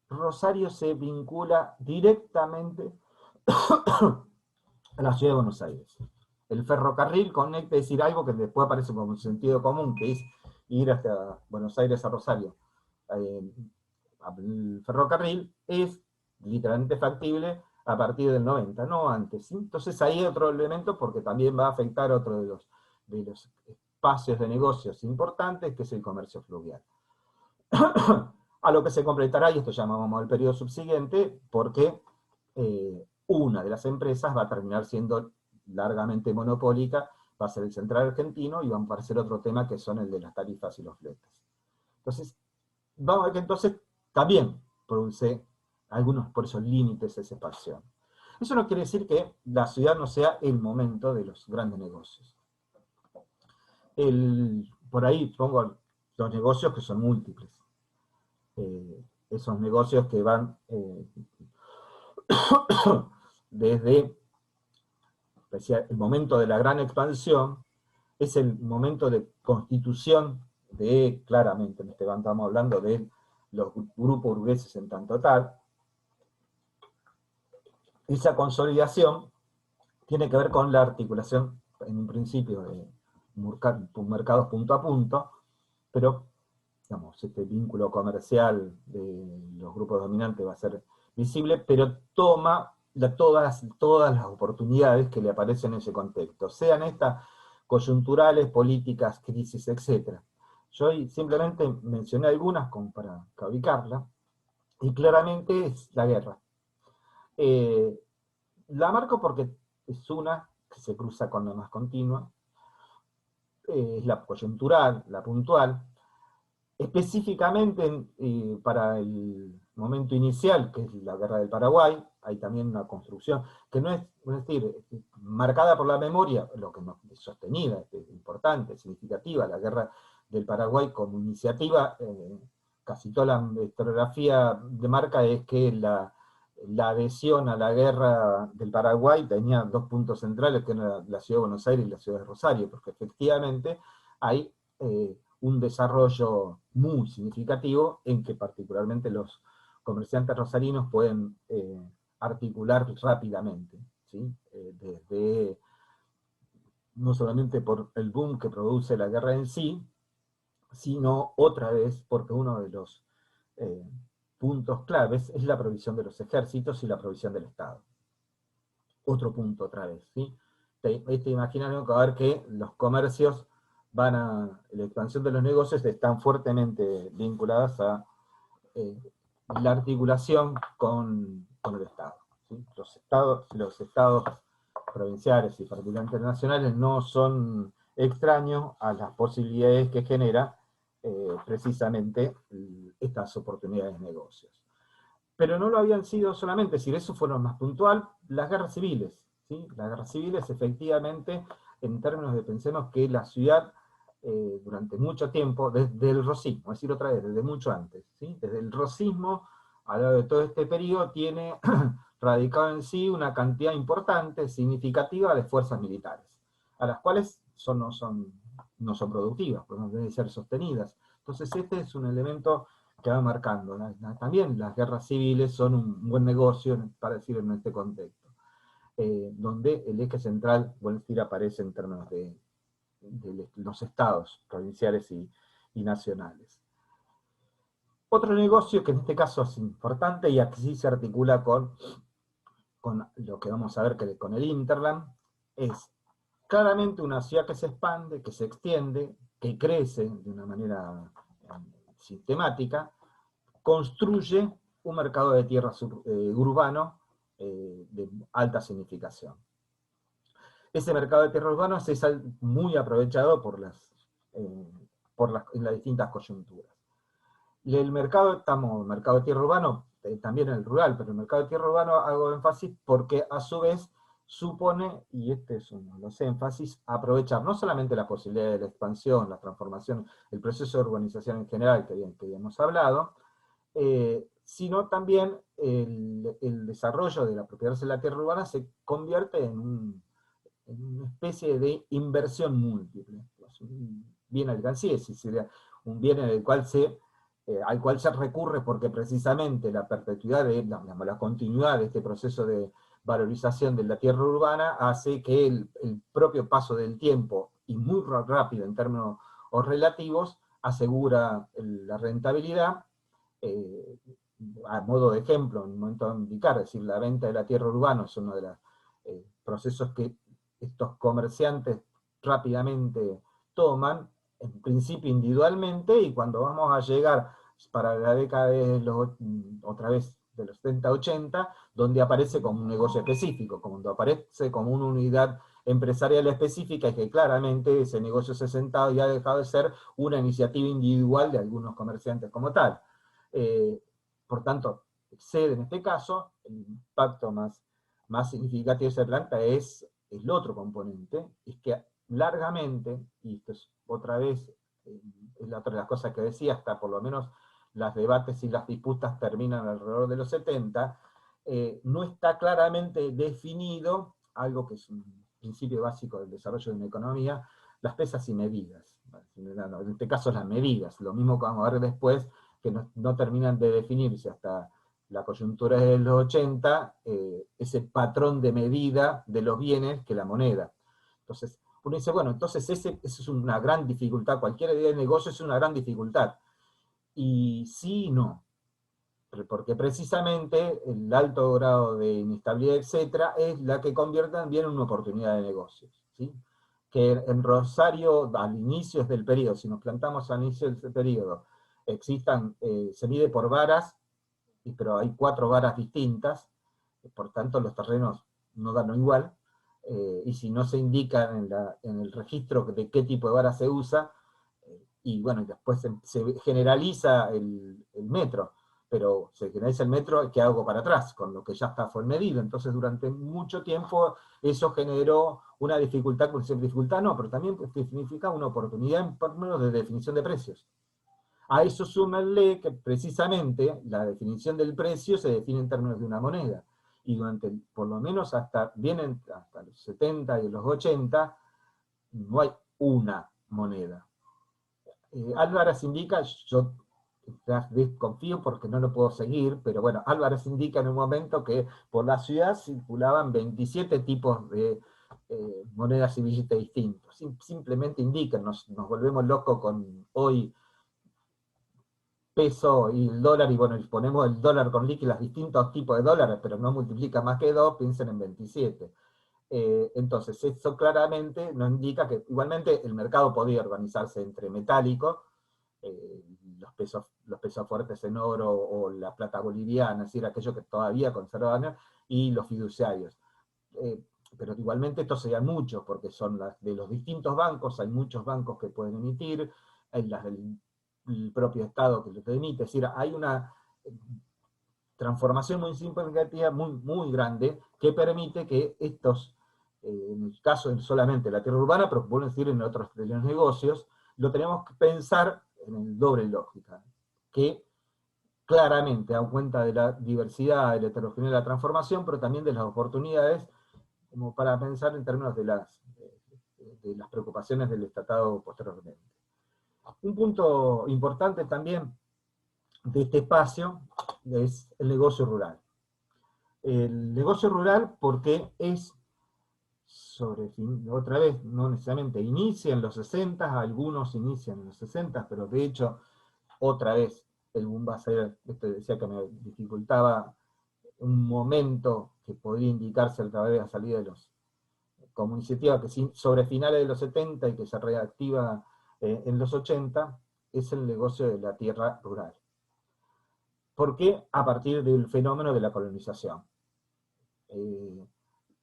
Rosario se vincula directamente a la ciudad de Buenos Aires. El ferrocarril conecta, es decir, algo que después aparece como un sentido común, que es ir hasta Buenos Aires a Rosario. El ferrocarril es literalmente factible a partir del 90, no antes, ¿sí? Entonces ahí hay otro elemento porque también va a afectar otro de los espacios de negocios importantes, que es el comercio fluvial. A lo que se completará, y esto llamamos al periodo subsiguiente, porque una de las empresas va a terminar siendo largamente monopólica, va a ser el Central Argentino, y va a aparecer otro tema que son el de las tarifas y los fletes. Entonces, vamos a ver que entonces también produce algunos, por esos límites, esa expansión. Eso no quiere decir que la ciudad no sea el momento de los grandes negocios. Por ahí pongo los negocios que son múltiples. Esos negocios que van desde el momento de la gran expansión, es el momento de constitución claramente, estamos hablando de los grupos burgueses en tanto tal. Esa consolidación tiene que ver con la articulación, en un principio, de mercados punto a punto, pero digamos, este vínculo comercial de los grupos dominantes va a ser visible, pero toma todas las oportunidades que le aparecen en ese contexto, sean estas coyunturales, políticas, crisis, etc. Yo hoy simplemente mencioné algunas como para ubicarla, y claramente es la guerra. La marco porque es una que se cruza con la más continua, es la coyuntural, la puntual. Específicamente para el momento inicial, que es la guerra del Paraguay, hay también una construcción que no es decir, marcada por la memoria, lo que es sostenida, importante, significativa, la guerra del Paraguay como iniciativa. Casi toda la historiografía demarca es que la adhesión a la guerra del Paraguay tenía dos puntos centrales, que eran la ciudad de Buenos Aires y la ciudad de Rosario, porque efectivamente hay un desarrollo muy significativo en que particularmente los comerciantes rosarinos pueden articular rápidamente, ¿sí? Desde, no solamente por el boom que produce la guerra en sí, sino otra vez porque uno de los puntos claves es la provisión de los ejércitos y la provisión del Estado. Otro punto otra vez, ¿sí? Imaginario que va a ver que los comercios la expansión de los negocios están fuertemente vinculadas a la articulación con el Estado, ¿sí? Los estados provinciales y particularmente nacionales no son extraños a las posibilidades que genera precisamente estas oportunidades de negocios. Pero no lo habían sido solamente, es decir, eso fue lo más puntual, las guerras civiles, ¿sí? Las guerras civiles efectivamente, en términos de pensemos que la ciudad durante mucho tiempo, desde el rosismo, es decir, otra vez, desde mucho antes, ¿sí? Desde el rosismo, a lo largo de todo este periodo, tiene radicado en sí una cantidad importante, significativa de fuerzas militares, a las cuales no son productivas, pues no deben ser sostenidas. Entonces este es un elemento que va marcando. También las guerras civiles son un buen negocio, para decirlo en este contexto, donde el eje central, bueno, decir, aparece en términos de los estados provinciales y nacionales. Otro negocio que en este caso es importante y aquí se articula con lo que vamos a ver que con el Interland, es claramente una ciudad que se expande, que se extiende, que crece de una manera sistemática, construye un mercado de tierras urbano de alta significación. Ese mercado de tierras urbanas es muy aprovechado en las distintas coyunturas. El mercado de tierra urbano, también en el rural, pero el mercado de tierra urbano hago énfasis porque a su vez supone, y este es uno de los énfasis, aprovechar no solamente la posibilidad de la expansión, la transformación, el proceso de urbanización en general que habíamos hablado, sino también el desarrollo de la propiedad de la tierra urbana se convierte en una especie de inversión múltiple. Un bien alcancía, es decir, un bien en el cual al cual se recurre porque precisamente la perpetuidad, la continuidad de este proceso de valorización de la tierra urbana hace que el propio paso del tiempo, y muy rápido en términos relativos, asegura la rentabilidad. A modo de ejemplo, en un momento de indicar, es decir, la venta de la tierra urbana es uno de los procesos que estos comerciantes rápidamente toman, en principio individualmente, y cuando vamos a llegar para la década de otra vez de los 70-80, donde aparece como un negocio específico, cuando aparece como una unidad empresarial específica, y que claramente ese negocio se ha sentado y ha dejado de ser una iniciativa individual de algunos comerciantes como tal. Por tanto, excede en este caso, el impacto más significativo de esa planta es el otro componente, es que largamente, y esto es otra vez, es la otra de las cosas que decía, hasta por lo menos los debates y las disputas terminan alrededor de los 70, no está claramente definido, algo que es un principio básico del desarrollo de una economía, las pesas y medidas. En este caso las medidas, lo mismo que vamos a ver después, que no terminan de definirse hasta la coyuntura de los 80, ese patrón de medida de los bienes que la moneda. Entonces, uno dice, bueno, entonces eso es una gran dificultad, cualquier idea de negocio es una gran dificultad. Y sí y no, porque precisamente el alto grado de inestabilidad, etcétera, es la que convierte también en una oportunidad de negocios, ¿sí? Que en Rosario, al inicio del periodo, si nos plantamos al inicio del periodo, se mide por varas, pero hay 4 varas distintas, por tanto los terrenos no dan igual, y si no se indica en el registro de qué tipo de vara se usa, y bueno, después se generaliza el metro, pero se generaliza el metro, ¿qué hago para atrás? Con lo que ya está fue medido. Entonces durante mucho tiempo eso generó una dificultad, dificultad no, pero también significa una oportunidad en términos de definición de precios. A eso súmenle que precisamente la definición del precio se define en términos de una moneda. Y durante, por lo menos hasta los 70 y los 80, no hay una moneda. Álvarez indica, yo desconfío porque no lo puedo seguir, pero bueno, Álvarez indica en un momento que por la ciudad circulaban 27 tipos de monedas y billetes distintos. Simplemente indican, nos volvemos locos con hoy peso y el dólar, y bueno, ponemos el dólar con líquidos, distintos tipos de dólares, pero no multiplica más que 2, piensen en 27. Entonces, eso claramente nos indica que igualmente el mercado podía organizarse entre metálicos, los pesos fuertes en oro o la plata boliviana, es decir, aquellos que todavía conservaban, y los fiduciarios. Pero igualmente estos serían muchos, porque son de los distintos bancos, hay muchos bancos que pueden emitir, hay las del el propio Estado que lo emite, es decir, hay una transformación muy significativa, muy grande, que permite que estos, en el caso de solamente la tierra urbana, pero pueden decir en otros de los negocios, lo tenemos que pensar en el doble lógica, que claramente da cuenta de la diversidad, de la heterogeneidad de la transformación, pero también de las oportunidades, como para pensar en términos de las preocupaciones del estatado posteriormente. Un punto importante también de este espacio es el negocio rural. El negocio rural porque es, otra vez, no necesariamente inicia en los 60, algunos inician en los 60, pero de hecho, otra vez, el boom va a ser, esto decía que me dificultaba un momento que podría indicarse a través de la salida de los, como iniciativa que sobre finales de los 70 y que se reactiva en los 80, es el negocio de la tierra rural. ¿Por qué? A partir del fenómeno de la colonización.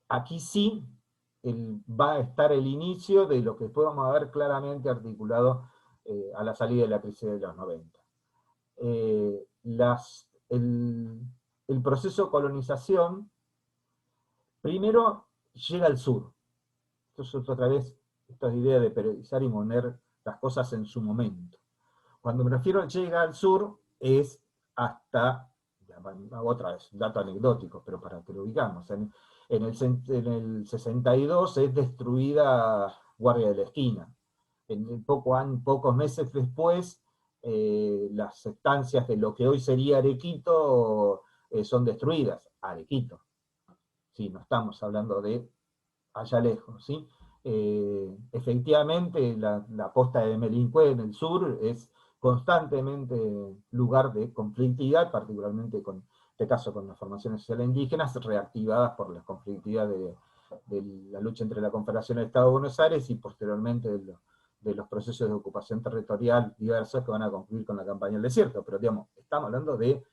Aquí sí va a estar el inicio de lo que después vamos a ver claramente articulado a la salida de la crisis de los 90. El proceso de colonización, primero llega al sur. Entonces otra vez, esta idea de periodizar y poner las cosas en su momento. Cuando me refiero a llega al sur, es hasta, otra vez, dato anecdótico, pero para que lo ubicamos, en el 62 es destruida Guardia de la Esquina. Pocos meses después, las estancias de lo que hoy sería Arequito son destruidas. Arequito. Sí, no estamos hablando de allá lejos, ¿sí? Efectivamente, la costa de Melincue en el sur es constantemente lugar de conflictividad, particularmente con este caso con las formaciones sociales indígenas, reactivadas por la conflictividad de la lucha entre la Confederación del Estado de Buenos Aires y posteriormente de los procesos de ocupación territorial diversos que van a concluir con la campaña del desierto. Pero digamos, estamos hablando de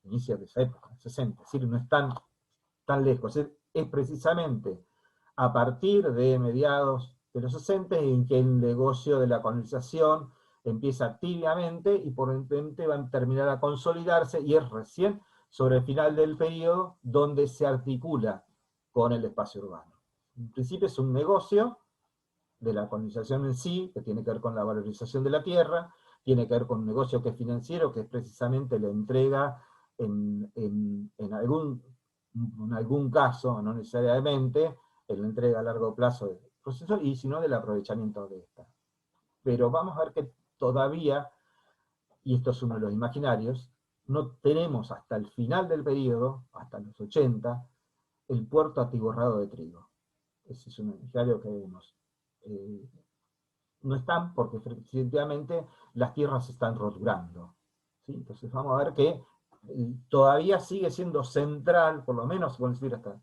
inicios de esa época, 60, es decir, no es tan lejos, es precisamente a partir de mediados de los 60 en que el negocio de la colonización empieza tibiamente y por repente va a terminar a consolidarse, y es recién sobre el final del periodo donde se articula con el espacio urbano. En principio es un negocio de la colonización en sí, que tiene que ver con la valorización de la tierra, tiene que ver con un negocio que es financiero, que es precisamente la entrega en algún caso, no necesariamente, en la entrega a largo plazo del proceso, y sino del aprovechamiento de esta. Pero vamos a ver que todavía, y esto es uno de los imaginarios, no tenemos hasta el final del periodo, hasta los 80, el puerto atiborrado de trigo. Ese es un imaginario que vemos. No están porque efectivamente las tierras se están roturando, ¿sí? Entonces vamos a ver que todavía sigue siendo central, por lo menos, podemos decir hasta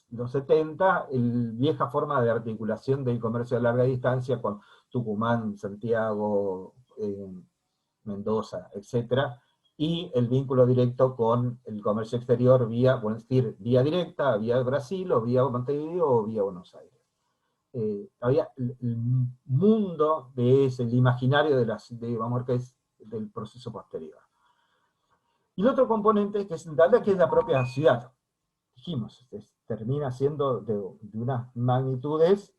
los 70, vieja forma de articulación del comercio a larga distancia con Tucumán, Santiago, Mendoza, etc. Y el vínculo directo con el comercio exterior vía, podemos decir, vía directa, vía Brasil, o vía Montevideo, o vía Buenos Aires. Había el mundo de ese, el imaginario vamos a ver que es del proceso posterior. Y el otro componente, que es la propia ciudad. Dijimos, termina siendo de unas magnitudes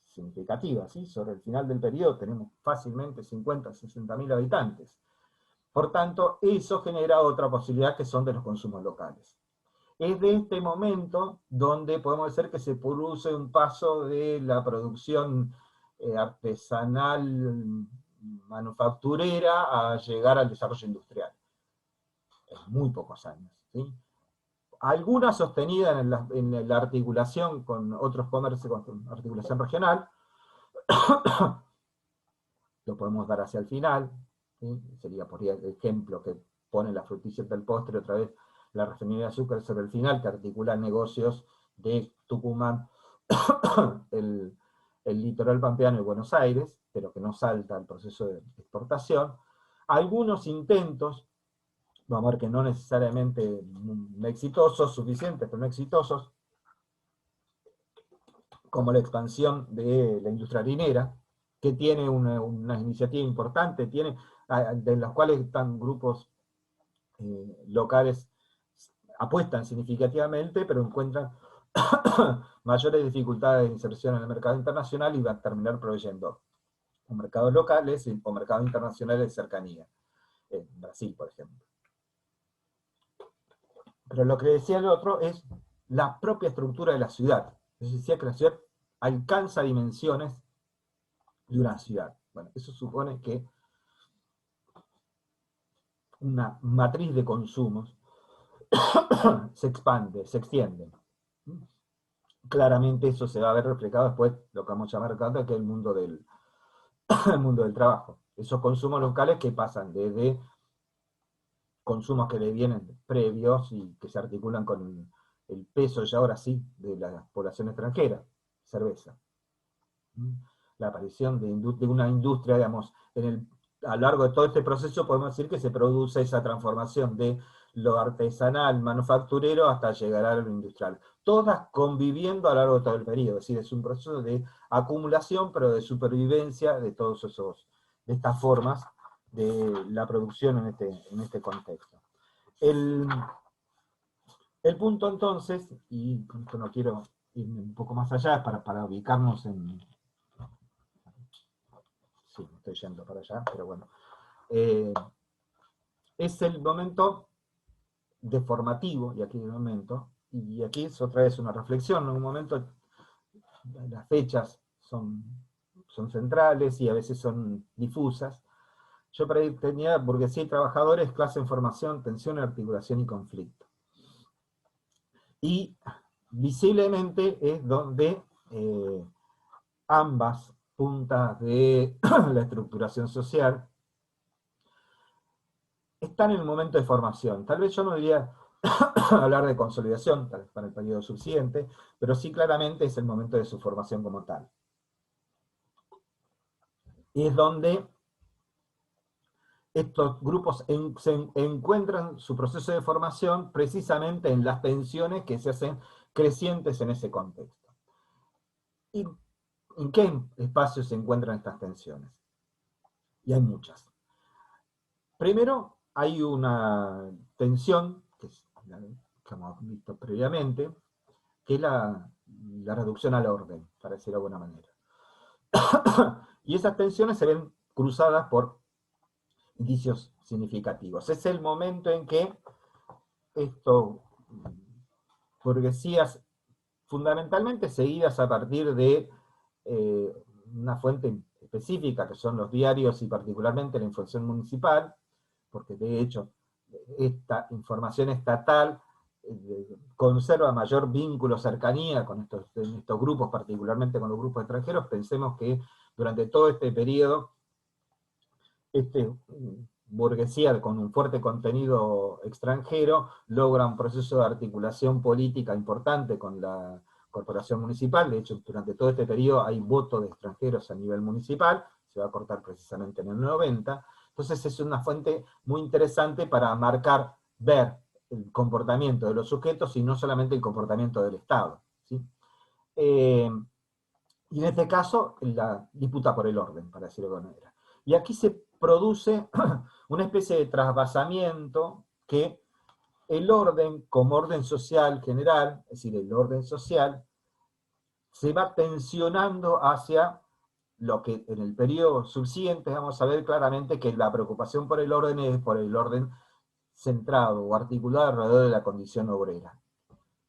significativas, ¿sí? Sobre el final del periodo tenemos fácilmente 50, 60.000 habitantes. Por tanto, eso genera otra posibilidad que son de los consumos locales. Es de este momento donde podemos decir que se produce un paso de la producción artesanal manufacturera a llegar al desarrollo industrial. En muy pocos años, ¿sí? Alguna sostenida en la articulación con otros comercios, con articulación regional, lo podemos dar hacia el final, ¿sí? Sería por ejemplo que pone la frutilla del postre otra vez, la refinería de azúcar sobre el final, que articula negocios de Tucumán, el litoral pampeano y Buenos Aires, pero que no salta el proceso de exportación. Algunos intentos, vamos a ver que no necesariamente exitosos, suficientes, pero no exitosos, como la expansión de la industria harinera, que tiene una iniciativa importante, de las cuales están grupos locales, apuestan significativamente, pero encuentran mayores dificultades de inserción en el mercado internacional y van a terminar proveyendo o mercados locales o mercados internacionales de cercanía. En Brasil, por ejemplo. Pero lo que decía el otro es la propia estructura de la ciudad. Es decir, que la ciudad alcanza dimensiones de una ciudad. Bueno, eso supone que una matriz de consumos se expande, se extiende. Claramente eso se va a ver reflejado después, lo que vamos a llamar acá, que es el mundo del trabajo. Esos consumos locales que pasan desde consumos que le vienen previos y que se articulan con el peso ya ahora sí de la población extranjera, cerveza. La aparición de una industria, digamos, a lo largo de todo este proceso podemos decir que se produce esa transformación de lo artesanal, manufacturero, hasta llegar a lo industrial. Todas conviviendo a lo largo de todo el periodo, es decir, es un proceso de acumulación, pero de supervivencia de todos de estas formas de la producción en este contexto. El punto entonces, y con esto no quiero ir un poco más allá, para ubicarnos en... Sí, estoy yendo para allá, pero bueno. Es el momento deformativo, y aquí el momento, y aquí es otra vez una reflexión, en un momento las fechas son centrales y a veces son difusas. Yo tenía burguesía y trabajadores, clase en formación, tensión, articulación y conflicto. Y visiblemente es donde ambas puntas de la estructuración social están en el momento de formación. Tal vez yo no diría hablar de consolidación, tal vez para el periodo subsiguiente, pero sí claramente es el momento de su formación como tal. Y es donde estos grupos encuentran su proceso de formación precisamente en las tensiones que se hacen crecientes en ese contexto. ¿Y en qué espacios se encuentran estas tensiones? Y hay muchas. Primero, hay una tensión, que hemos visto previamente, que es la reducción al orden, para decirlo de alguna manera. Y esas tensiones se ven cruzadas por indicios significativos. Es el momento en que burguesías fundamentalmente seguidas a partir de una fuente específica, que son los diarios y particularmente la información municipal, porque de hecho esta información estatal conserva mayor vínculo, cercanía con estos grupos, particularmente con los grupos extranjeros. Pensemos que durante todo este periodo, burguesía con un fuerte contenido extranjero logra un proceso de articulación política importante con la corporación municipal. De hecho, durante todo este periodo hay voto de extranjeros a nivel municipal, se va a cortar precisamente en el 90, entonces es una fuente muy interesante para ver el comportamiento de los sujetos y no solamente el comportamiento del Estado, ¿sí? Y en este caso, la disputa por el orden, para decirlo de alguna manera. Y aquí se produce una especie de trasvasamiento que el orden, como orden social general, es decir, el orden social, se va tensionando hacia lo que en el periodo subsiguiente vamos a ver claramente que la preocupación por el orden es por el orden centrado o articulado alrededor de la condición obrera.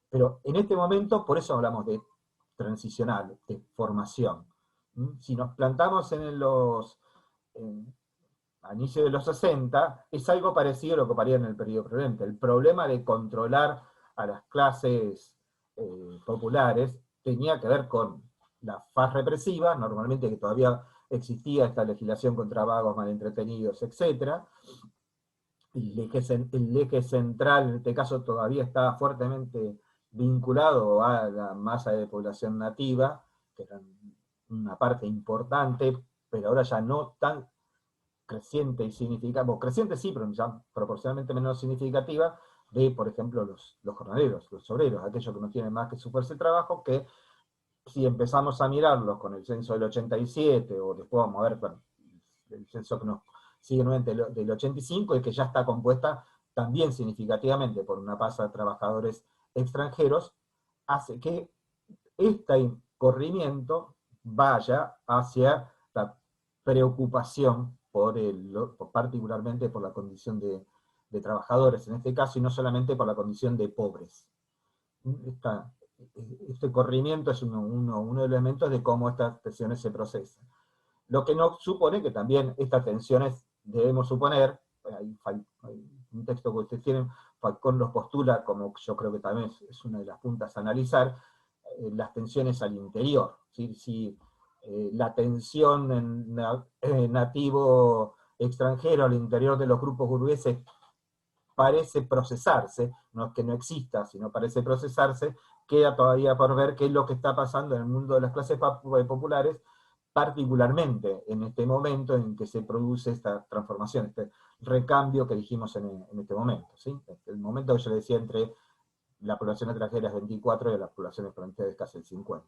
Pero en este momento, por eso hablamos de transicional, de formación. Si nos plantamos a inicios de los 60, es algo parecido a lo que ocurría en el periodo prevente. El problema de controlar a las clases populares tenía que ver con la faz represiva, normalmente que todavía existía esta legislación contra vagos, malentretenidos, etc. El eje central en este caso todavía estaba fuertemente vinculado a la masa de población nativa, que era una parte importante, pero ahora ya no tan creciente y significativa, creciente sí, pero ya proporcionalmente menos significativa, de, por ejemplo, los jornaleros, los obreros, aquellos que no tienen más que su fuerza de trabajo, que si empezamos a mirarlos con el censo del 87, o después vamos a ver, bueno, el censo que nos sigue nuevamente del 85, y que ya está compuesta también significativamente por una masa de trabajadores extranjeros, hace que este corrimiento vaya hacia la preocupación particularmente por la condición de trabajadores, en este caso, y no solamente por la condición de pobres. Este corrimiento es uno de los elementos de cómo estas tensiones se procesan. Lo que no supone que también estas tensiones debemos suponer, hay un texto que ustedes tienen, Falcón los postula, como yo creo que también es una de las puntas a analizar, las tensiones al interior. ¿Sí? Si la tensión nativo extranjero al interior de los grupos burgueses parece procesarse, no es que no exista, sino parece procesarse, queda todavía por ver qué es lo que está pasando en el mundo de las clases populares, particularmente en este momento en que se produce esta transformación, este recambio que dijimos en este momento. ¿Sí? El momento que yo decía entre la población extranjera es 24 y la población extranjera es casi el 50.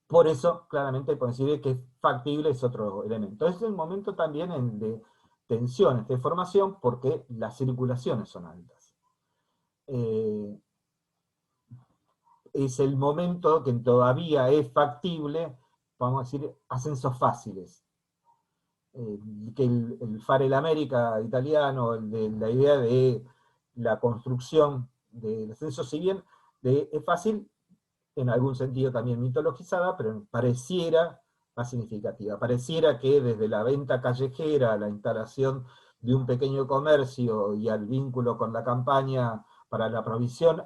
Por eso, claramente, coincide que es factible, es otro elemento. Es el momento también de tensiones de formación porque las circulaciones son altas. Es el momento que todavía es factible, vamos a decir, ascensos fáciles. Que el Fare l'America italiano, la idea de la construcción del ascenso, si bien es fácil, en algún sentido también mitologizada, pero pareciera más significativa. Pareciera que desde la venta callejera a la instalación de un pequeño comercio y al vínculo con la campaña para la provisión,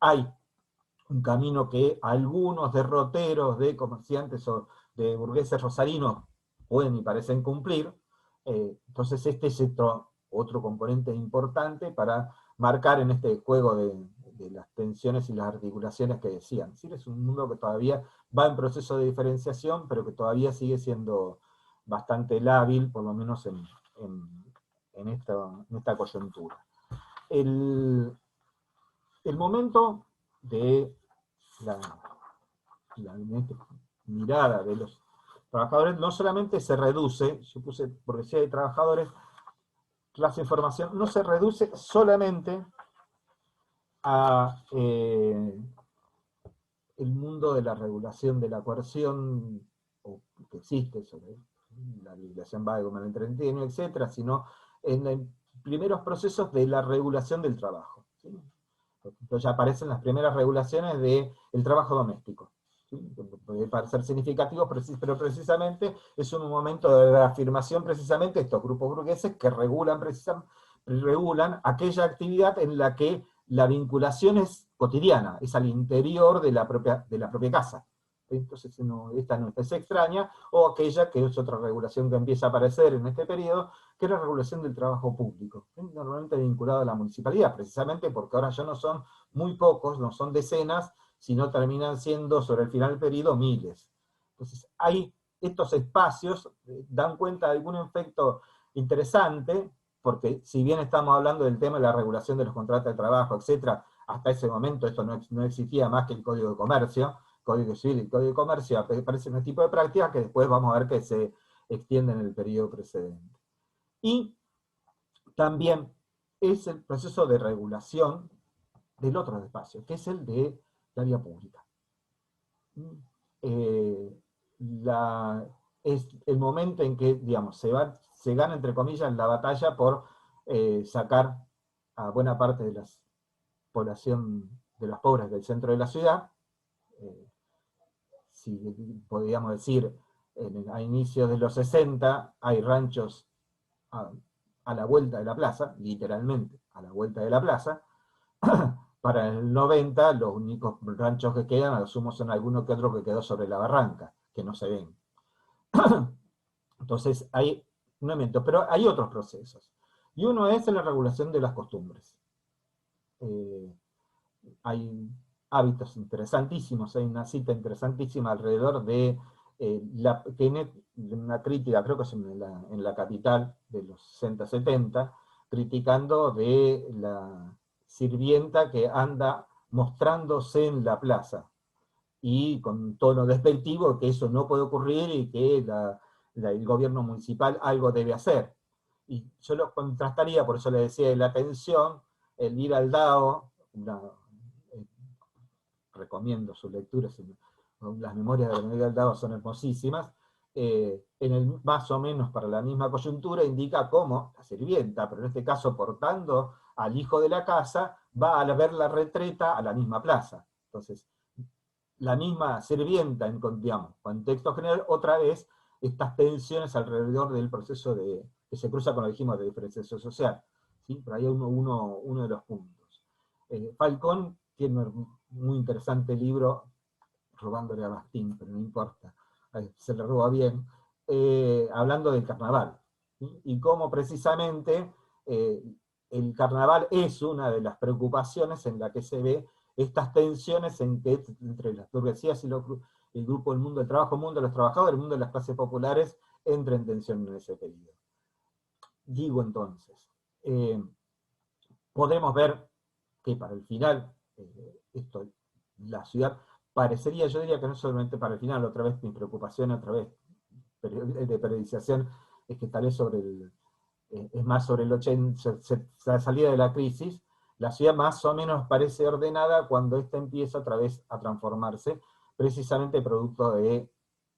hay un camino que algunos derroteros de comerciantes o de burgueses rosarinos pueden y parecen cumplir. Entonces este es otro componente importante para marcar en este juego de las tensiones y las articulaciones que decían. ¿Sí? Es un mundo que todavía va en proceso de diferenciación, pero que todavía sigue siendo bastante lábil, por lo menos en esta coyuntura. El momento de la mirada de los trabajadores no solamente se reduce, yo puse burguesía de trabajadores, clase de formación, no se reduce solamente a el mundo de la regulación de la coerción que existe sobre la legislación vaga, malentretenido, etcétera, sino en los primeros procesos de la regulación del trabajo. ¿Sí? Por ejemplo, ya aparecen las primeras regulaciones del trabajo doméstico. ¿Sí? Puede parecer significativo, pero precisamente es un momento de reafirmación precisamente de estos grupos burgueses que regulan aquella actividad en la que la vinculación es cotidiana, es al interior de la propia casa. Entonces esta no es extraña, o aquella que es otra regulación que empieza a aparecer en este periodo, que es la regulación del trabajo público, normalmente vinculado a la municipalidad, precisamente porque ahora ya no son muy pocos, no son decenas, sino terminan siendo sobre el final del periodo miles. Entonces estos espacios dan cuenta de algún efecto interesante, porque si bien estamos hablando del tema de la regulación de los contratos de trabajo, etc., hasta ese momento esto no existía más que el Código de Comercio, Código Civil y Código de Comercio, aparecen un tipo de prácticas que después vamos a ver que se extienden en el periodo precedente. Y también es el proceso de regulación del otro espacio, que es el de la vía pública. Es el momento en que, digamos, se gana, entre comillas, la batalla por sacar a buena parte de la población de los pobres del centro de la ciudad. Si podríamos decir, a inicios de los 60 hay ranchos a la vuelta de la plaza, literalmente a la vuelta de la plaza. Para el 90, los únicos ranchos que quedan, a lo sumo son alguno que otro que quedó sobre la barranca, que no se ven. Entonces hay un elemento, pero hay otros procesos. Y uno es en la regulación de las costumbres. Hay hábitos interesantísimos, hay una cita interesantísima alrededor de una crítica, creo que es en la Capital de los 60-70, criticando de la sirvienta que anda mostrándose en la plaza, y con un tono despectivo que eso no puede ocurrir y que el gobierno municipal algo debe hacer. Y yo lo contrastaría, por eso le decía de la atención, el ir al DAO, recomiendo sus lecturas, las memorias de Benedicto del DAO son hermosísimas, más o menos para la misma coyuntura, indica cómo la sirvienta, pero en este caso portando al hijo de la casa, va a ver la retreta a la misma plaza. Entonces, la misma sirvienta, en contexto general, otra vez, estas tensiones alrededor del proceso que se cruza con lo que dijimos de diferenciación social. ¿Sí? Por ahí uno de los puntos. Falcón tiene un muy interesante libro, robándole a Bastín, pero no importa, se le roba bien, hablando del carnaval, ¿sí? Y cómo precisamente el carnaval es una de las preocupaciones en la que se ve estas tensiones entre las burguesías y el grupo del mundo del trabajo, el mundo de los trabajadores, el mundo de las clases populares, entra en tensión en ese periodo. Digo entonces, podemos ver que para el final, la ciudad parecería, yo diría que no solamente para el final, otra vez mi preocupación, otra vez de periodización, es que tal vez es más sobre el 80, la salida de la crisis, la ciudad más o menos parece ordenada cuando ésta empieza otra vez a transformarse, precisamente producto de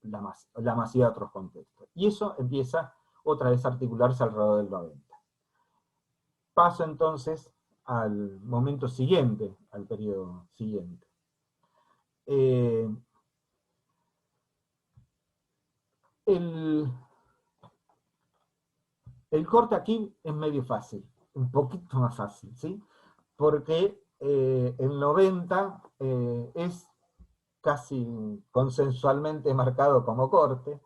la masiva de otros contextos. Y eso empieza otra vez a articularse alrededor del 90. Paso entonces al momento siguiente, al periodo siguiente. El corte aquí es medio fácil, un poquito más fácil, ¿sí? Porque el 90 es casi consensualmente marcado como corte.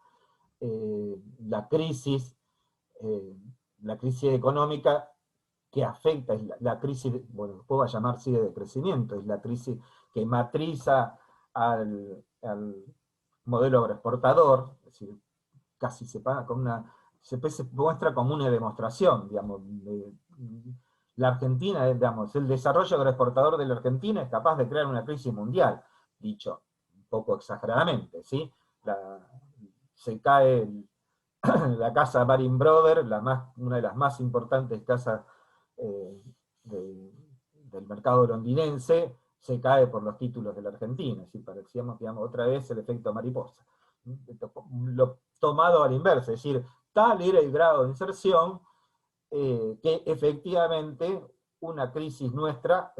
La crisis económica que afecta, es la crisis, bueno, puedo llamar así de crecimiento, es la crisis que matriza al modelo agroexportador, es decir, casi se muestra como una demostración, digamos, la Argentina, digamos, el desarrollo agroexportador de la Argentina es capaz de crear una crisis mundial, dicho un poco exageradamente, ¿sí? Se cae la casa Baring Brothers, una de las más importantes casas del mercado londinense, se cae por los títulos de la Argentina, es decir, parecíamos, digamos, otra vez el efecto mariposa. Lo tomado a la inversa, es decir, tal era el grado de inserción que efectivamente una crisis nuestra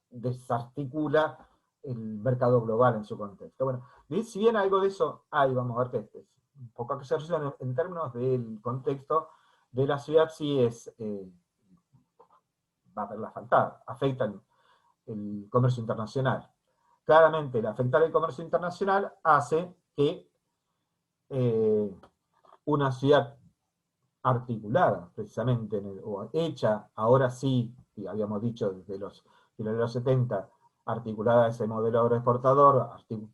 desarticula el mercado global en su contexto. Bueno, si bien algo de eso hay, vamos a ver que es un poco exageración en términos del contexto de la ciudad, sí va a verla faltar, afectan el comercio internacional. Claramente, el afectar el comercio internacional hace que una ciudad articulada, precisamente, o hecha, ahora sí, y habíamos dicho desde los 70, articulada a ese modelo agroexportador,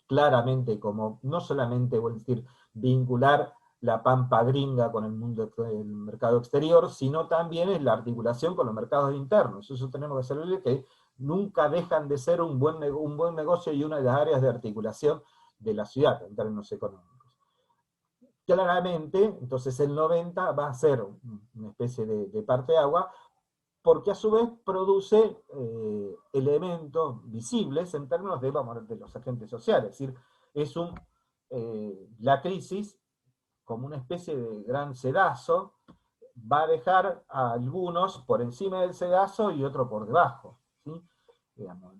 claramente como, no solamente, voy a decir, vincular la pampa gringa con el mundo del mercado exterior, sino también en la articulación con los mercados internos. Eso tenemos que saber que nunca dejan de ser un buen negocio y una de las áreas de articulación de la ciudad en términos económicos. claramente, entonces el 90 va a ser una especie de parteagua, porque a su vez produce elementos visibles en términos de, vamos, de los agentes sociales. Es decir, es la crisis, como una especie de gran sedazo, va a dejar a algunos por encima del sedazo y otro por debajo, ¿sí? Digamos,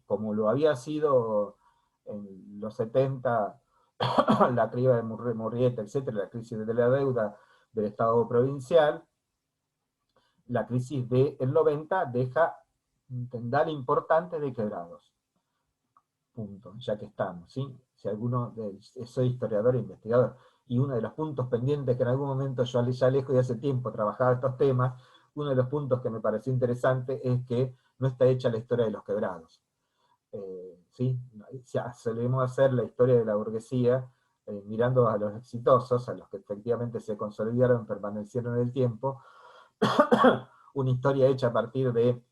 como lo había sido en los 70, la criba de Murrieta, etc., la crisis de la deuda del Estado provincial, la crisis del 90 deja un tendal importante de quebrados. Punto, ya que estamos, ¿sí? Si alguno, soy historiador e investigador, y uno de los puntos pendientes que en algún momento yo ya lejos de hace tiempo trabajaba estos temas, uno de los puntos que me pareció interesante es que no está hecha la historia de los quebrados. ¿Sí? Solemos hacer la historia de la burguesía mirando a los exitosos, a los que efectivamente se consolidaron, permanecieron en el tiempo, una historia hecha a partir de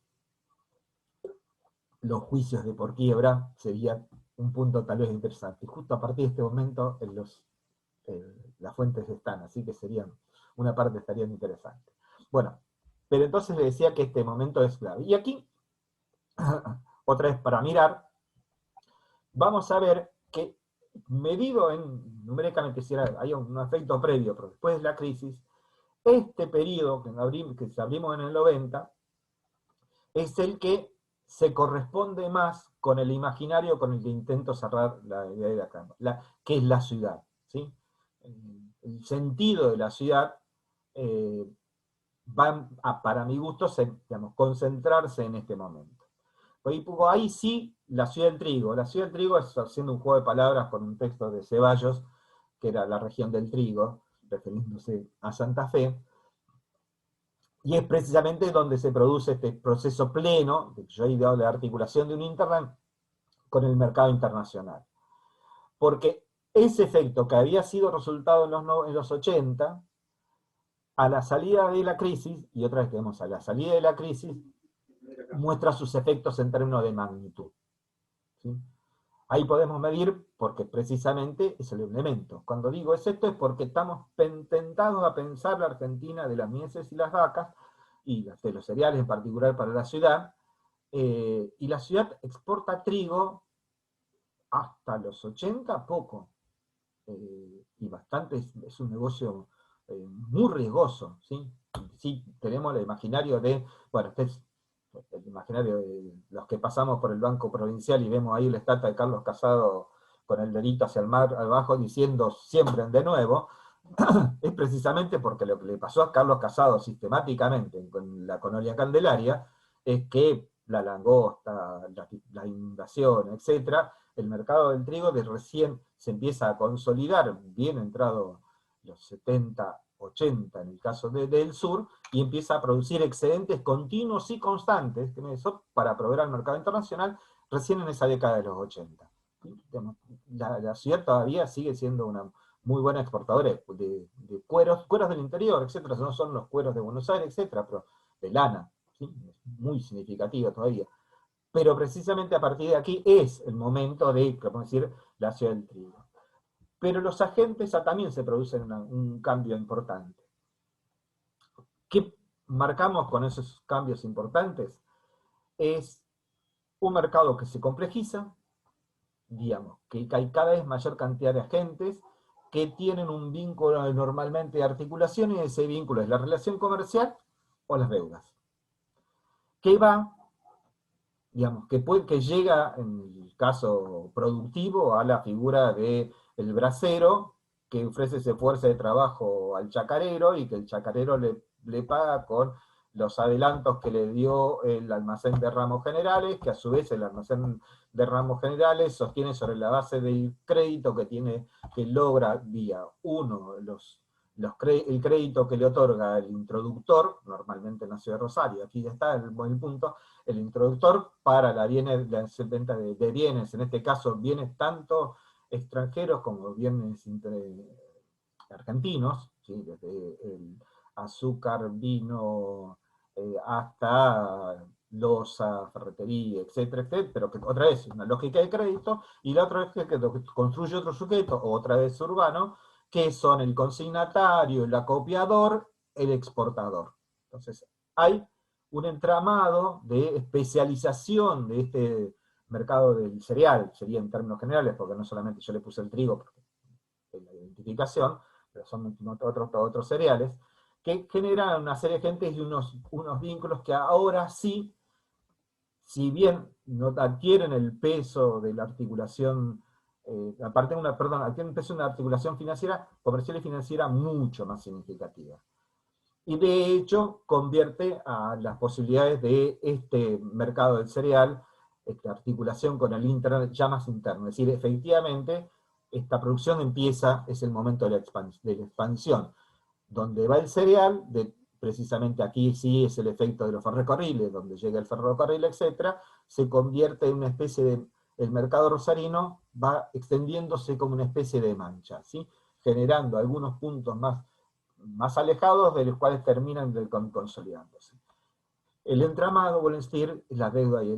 los juicios de por quiebra sería un punto tal vez interesante. Y justo a partir de este momento las fuentes están, así que una parte estaría interesante. Bueno, pero entonces le decía que este momento es clave. Y aquí, otra vez para mirar, vamos a ver que medido numéricamente, si hay un efecto previo, pero después de la crisis, este periodo que abrimos en el 90 es el que se corresponde más con el imaginario con el que intento cerrar la idea de la cámara, que es la ciudad, ¿sí? El sentido de la ciudad va para mi gusto, digamos, concentrarse en este momento. Ahí sí, la ciudad del trigo. La ciudad del trigo es haciendo un juego de palabras con un texto de Ceballos, que era la región del trigo, refiriéndose a Santa Fe, y es precisamente donde se produce este proceso pleno, que yo he ideado de articulación de un Internet con el mercado internacional. Porque ese efecto que había sido resultado en los 80, a la salida de la crisis, y otra vez que vemos a la salida de la crisis, muestra sus efectos en términos de magnitud, ¿sí? Ahí podemos medir, porque precisamente es el elemento. Cuando digo esto es porque estamos tentados a pensar la Argentina de las mieses y las vacas, y de los cereales en particular para la ciudad, y la ciudad exporta trigo hasta los 80 poco, y bastante, es un negocio muy riesgoso, ¿sí? Sí, tenemos el imaginario de, bueno, este es el imaginario de los que pasamos por el Banco Provincial y vemos ahí la estatua de Carlos Casado con el dedito hacia el mar abajo diciendo siembren de nuevo, es precisamente porque lo que le pasó a Carlos Casado sistemáticamente con la Colonia Candelaria es que la langosta, la inundación, etc., el mercado del trigo de recién se empieza a consolidar, bien entrado los 70, 80 en el caso del sur, y empieza a producir excedentes continuos y constantes para proveer al mercado internacional recién en esa década de los 80. La ciudad todavía sigue siendo una muy buena exportadora de cueros del interior, etcétera, no son los cueros de Buenos Aires, etcétera, pero de lana, ¿sí? Muy significativa todavía. Pero precisamente a partir de aquí es el momento de, podemos decir, la ciudad del trigo. Pero los agentes también se producen un cambio importante. ¿Qué marcamos con esos cambios importantes? Es un mercado que se complejiza, digamos, que hay cada vez mayor cantidad de agentes que tienen un vínculo normalmente de articulación, y ese vínculo es la relación comercial o las deudas. Que va, digamos, que llega, en el caso productivo, a la figura del bracero, que ofrece ese fuerza de trabajo al chacarero, y que el chacarero le paga con los adelantos que le dio el almacén de ramos generales, que a su vez el almacén de ramos generales sostiene sobre la base del crédito que logra vía el crédito que le otorga el introductor, normalmente en la ciudad de Rosario, aquí ya está el punto, el introductor para la venta de bienes, en este caso bienes tanto extranjeros como bienes argentinos, ¿sí? Desde el azúcar, vino, hasta loza, ferretería, etcétera, etcétera, pero que otra vez una lógica de crédito, y la otra vez que construye otro sujeto, o otra vez urbano, que son el consignatario, el acopiador, el exportador. Entonces, hay un entramado de especialización de este mercado del cereal, sería en términos generales, porque no solamente yo le puse el trigo, porque es la identificación, pero son otros cereales, que generan una serie de gentes y unos vínculos que ahora sí, si bien no adquieren el peso de la articulación, adquieren el peso de una articulación financiera, comercial y financiera mucho más significativa. Y de hecho convierte a las posibilidades de este mercado del cereal, esta articulación con el Internet ya más interno. Es decir, efectivamente, esta producción empieza, es el momento de la expansión. Donde va el cereal, precisamente aquí sí es el efecto de los ferrocarriles, donde llega el ferrocarril, etc., se convierte en una especie de, el mercado rosarino va extendiéndose como una especie de mancha, ¿sí? Generando algunos puntos más alejados, de los cuales terminan consolidándose. El entramado, vuelvo a decir, es la deuda y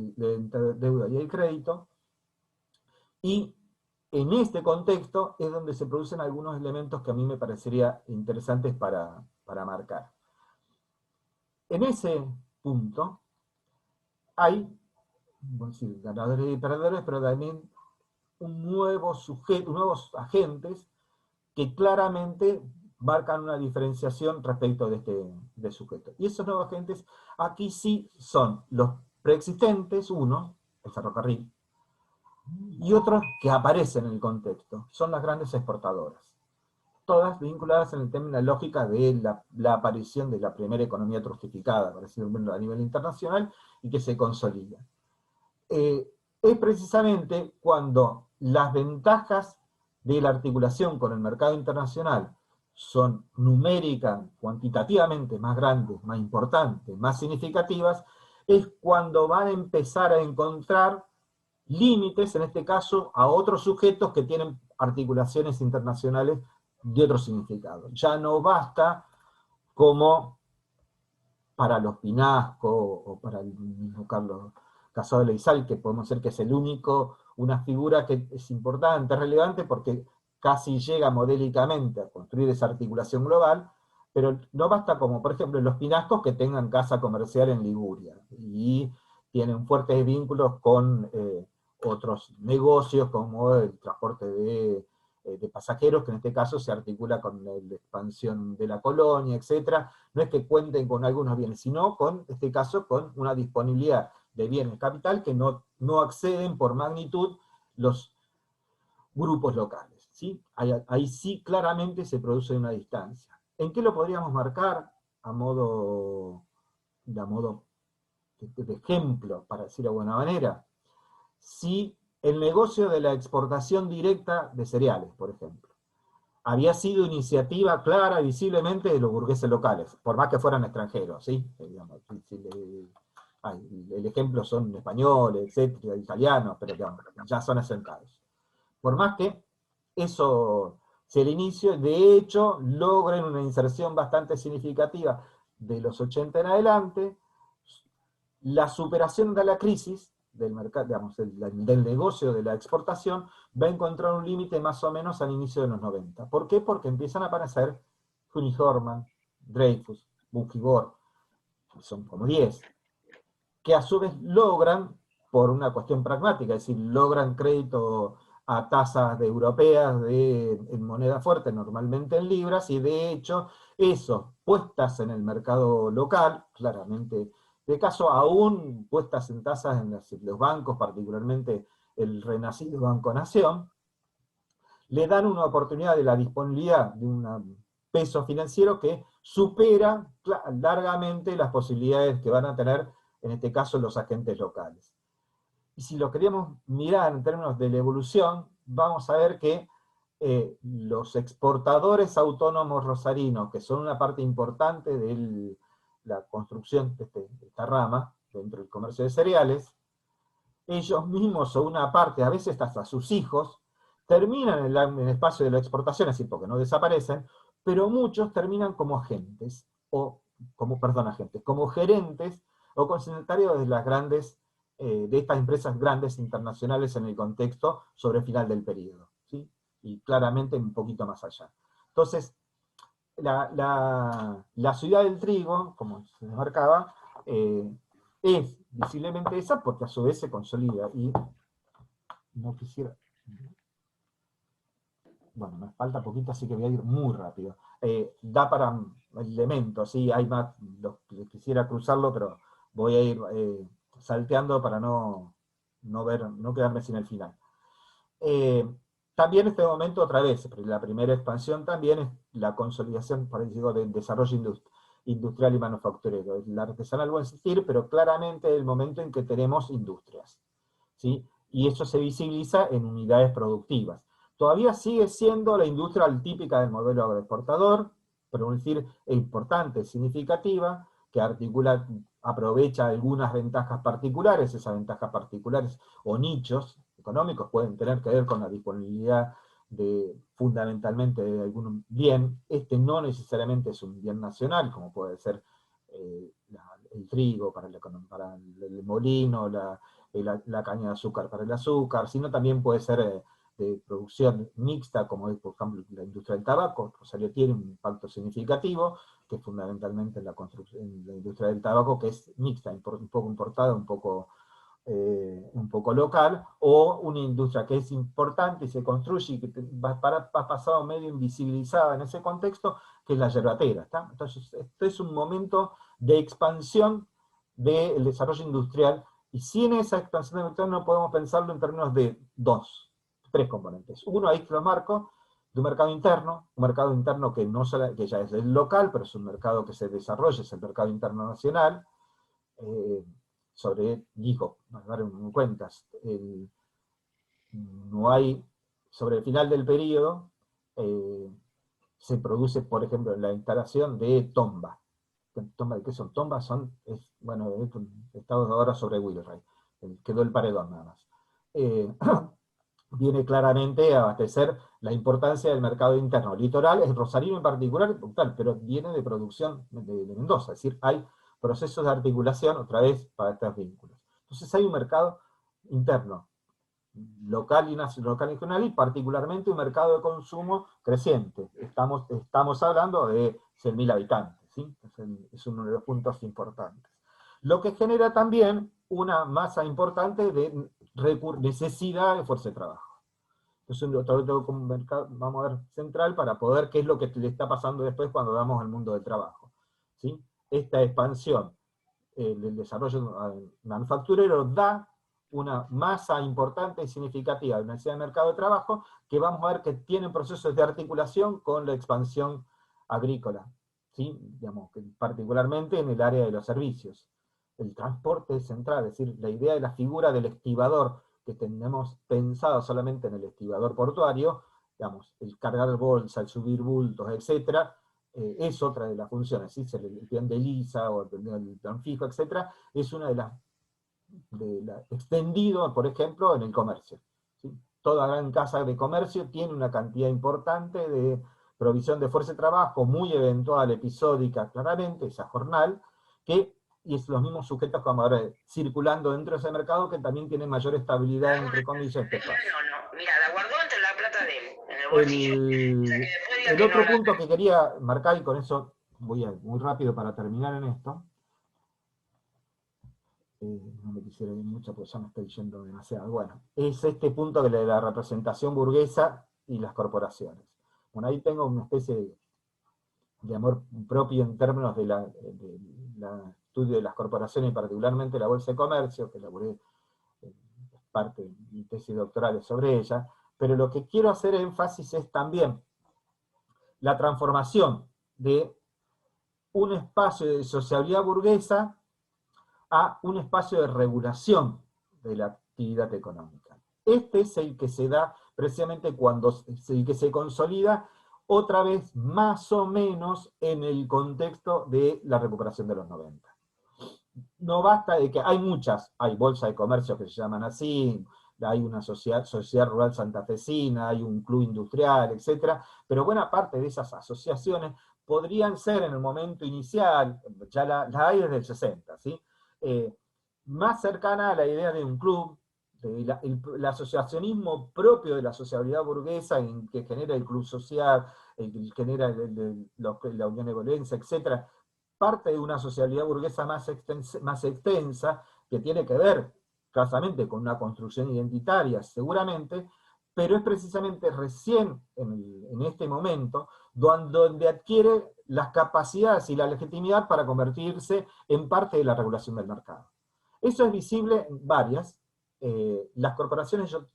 el crédito, y en este contexto es donde se producen algunos elementos que a mí me parecería interesantes para marcar. En ese punto hay, vamos a decir, ganadores y perdedores, pero también un nuevo sujeto, nuevos agentes que claramente marcan una diferenciación respecto de este sujeto. Y esos nuevos agentes aquí sí son los preexistentes, uno, el ferrocarril, y otros que aparecen en el contexto, son las grandes exportadoras. Todas vinculadas en el tema de la lógica de la aparición de la primera economía trustificada, por decirlo a nivel internacional, y que se consolida. Es precisamente cuando las ventajas de la articulación con el mercado internacional son numéricas, cuantitativamente más grandes, más importantes, más significativas, es cuando van a empezar a encontrar límites, en este caso, a otros sujetos que tienen articulaciones internacionales de otro significado. Ya no basta como para los Pinasco o para el mismo Carlos Casado de Leizal, que podemos decir que es el único, una figura que es importante, relevante, porque casi llega modélicamente a construir esa articulación global, pero no basta como, por ejemplo, los Pinascos que tengan casa comercial en Liguria, y tienen fuertes vínculos con otros negocios, como el transporte de pasajeros, que en este caso se articula con la expansión de la colonia, etc. No es que cuenten con algunos bienes, sino en este caso con una disponibilidad de bienes capital que no acceden por magnitud los grupos locales, ¿sí? Ahí sí claramente se produce una distancia. ¿En qué lo podríamos marcar a modo de ejemplo, para decirlo de buena manera? Si el negocio de la exportación directa de cereales, por ejemplo, había sido iniciativa clara, visiblemente, de los burgueses locales, por más que fueran extranjeros, ¿sí? Digamos, el ejemplo son españoles, etcétera, italianos, pero digamos, ya son asentados. Por más que eso sea el inicio, de hecho, logren una inserción bastante significativa de los 80 en adelante, la superación de la crisis del mercado, digamos, del negocio de la exportación, va a encontrar un límite más o menos al inicio de los 90. ¿Por qué? Porque empiezan a aparecer Hunig-Horman, Dreyfus, Buchibor, son como 10, que a su vez logran, por una cuestión pragmática, es decir, logran crédito a tasas europeas en moneda fuerte, normalmente en libras, y de hecho, eso, puestas en el mercado local, claramente de caso, aún puestas en tasas en los bancos, particularmente el renacido Banco Nación, le dan una oportunidad de la disponibilidad de un peso financiero que supera largamente las posibilidades que van a tener, en este caso, los agentes locales. Y si lo queríamos mirar en términos de la evolución, vamos a ver que los exportadores autónomos rosarinos, que son una parte importante de la construcción de esta rama dentro del comercio de cereales, ellos mismos o una parte, a veces hasta sus hijos, terminan en el espacio de la exportación, es decir, porque no desaparecen, pero muchos terminan como agentes, como gerentes o consignatarios de las grandes, de estas empresas grandes internacionales en el contexto sobre el final del periodo, ¿sí? Y claramente un poquito más allá. Entonces, la ciudad del trigo, como se marcaba, es visiblemente esa porque a su vez se consolida. Y no quisiera... Bueno, me falta poquito, así que voy a ir muy rápido. Da para elementos, sí, hay más, quisiera cruzarlo, pero voy a ir salteando para no quedarme sin el final. También en este momento, otra vez, la primera expansión también es la consolidación, por eso digo, del desarrollo industrial y manufacturero. El artesanal va a existir, pero claramente es el momento en que tenemos industrias, ¿sí? Y eso se visibiliza en unidades productivas. Todavía sigue siendo la industria típica del modelo agroexportador, pero es decir, es importante, significativa, que articula, aprovecha algunas ventajas particulares, esas ventajas particulares o nichos económicos pueden tener que ver con la disponibilidad fundamentalmente de algún bien. Este no necesariamente es un bien nacional, como puede ser el trigo para el molino, la caña de azúcar para el azúcar, sino también puede ser de producción mixta, como es por ejemplo la industria del tabaco. Rosario tiene un impacto significativo, que es fundamentalmente en la industria del tabaco, que es mixta, un poco importada, un poco local, o una industria que es importante y se construye y que va pasado medio invisibilizada en ese contexto, que es la yerbatera. ¿Está? Entonces, este es un momento de expansión del desarrollo industrial, y sin esa expansión industrial no podemos pensarlo en términos de tres componentes. Uno, ahí que lo marco, de un mercado interno que, que ya es el local, pero es un mercado que se desarrolla, es el mercado interno nacional. Sobre el final del periodo, se produce, por ejemplo, la instalación de tomba. ¿Qué son? Tombas bueno, estamos ahora sobre Wilray, quedó el paredón nada más. Viene claramente a abastecer la importancia del mercado interno. Litoral, el rosarino en particular, pero viene de producción de Mendoza, es decir, hay procesos de articulación, otra vez, para estos vínculos. Entonces hay un mercado interno, local y regional, y particularmente un mercado de consumo creciente. Estamos hablando de 100.000 habitantes, ¿sí? Es uno de los puntos importantes. Lo que genera también una masa importante de necesidad de fuerza de trabajo. Entonces, todo como un mercado, vamos a ver, central, para poder qué es lo que le está pasando después cuando damos al mundo del trabajo, ¿sí? Esta expansión del desarrollo manufacturero da una masa importante y significativa de necesidad de mercado de trabajo, que vamos a ver que tienen procesos de articulación con la expansión agrícola, ¿sí? Digamos, particularmente en el área de los servicios. El transporte es central, es decir, la idea de la figura del estibador, que tenemos pensado solamente en el estibador portuario, digamos, el cargar bolsa, el subir bultos, etc., es otra de las funciones, ¿sí? El peón de lisa o el peón fijo, etc., es una de las extendido, por ejemplo, en el comercio, ¿sí? Toda gran casa de comercio tiene una cantidad importante de provisión de fuerza de trabajo, muy eventual, episódica, claramente, esa jornal, y es los mismos sujetos que vamos a ver circulando dentro de ese mercado, que también tienen mayor estabilidad, entre comillas, este espacio. Mira, la guardó entre la plata de él, en el bolsillo. El otro punto que quería marcar, y con eso voy muy rápido para terminar en esto, no me quisiera ir mucho porque ya me estoy yendo demasiado, bueno, es este punto de la representación burguesa y las corporaciones. Bueno, ahí tengo una especie de amor propio en términos de la estudio de las corporaciones, y particularmente la Bolsa de Comercio, que elaboré parte de mi tesis doctoral sobre ella, pero lo que quiero hacer énfasis es también la transformación de un espacio de sociabilidad burguesa a un espacio de regulación de la actividad económica. Este es el que se da precisamente el que se consolida otra vez más o menos en el contexto de la recuperación de los 90. No basta de que hay bolsas de comercio que se llaman así, hay una sociedad rural santafesina, hay un club industrial, etc., pero buena parte de esas asociaciones podrían ser en el momento inicial, ya la hay desde el 60, ¿sí? Más cercana a la idea de un club, el asociacionismo propio de la sociabilidad burguesa, en que genera el club social, que genera la unión de violencia, etc., parte de una sociabilidad burguesa más extensa, que tiene que ver claramente con una construcción identitaria, seguramente, pero es precisamente recién en este momento donde adquiere las capacidades y la legitimidad para convertirse en parte de la regulación del mercado. Eso es visible en varias. Las corporaciones, yo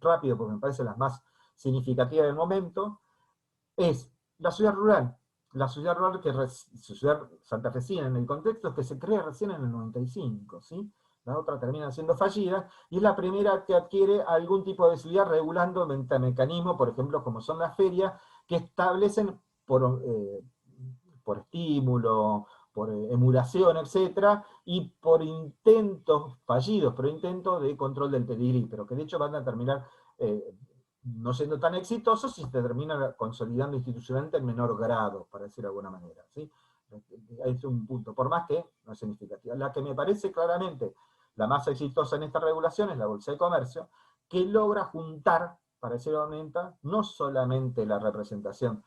rápido porque me parecen las más significativas del momento, es la ciudad rural. La ciudad rural, ciudad santafesina en el contexto, es que se crea recién en el 95, ¿sí? La otra termina siendo fallida, y es la primera que adquiere algún tipo de ciudad regulando mecanismos, por ejemplo, como son las ferias, que establecen por estímulo, por emulación, etc., y por intentos fallidos, pero intentos de control del pedigrí, pero que de hecho van a terminar no siendo tan exitosos y se terminan consolidando institucionalmente en menor grado, para decir de alguna manera, ¿sí? Es un punto, por más que no es significativa. La que me parece claramente la más exitosa en esta regulación es la Bolsa de Comercio, que logra juntar, para decirlo de manera, no solamente la representación,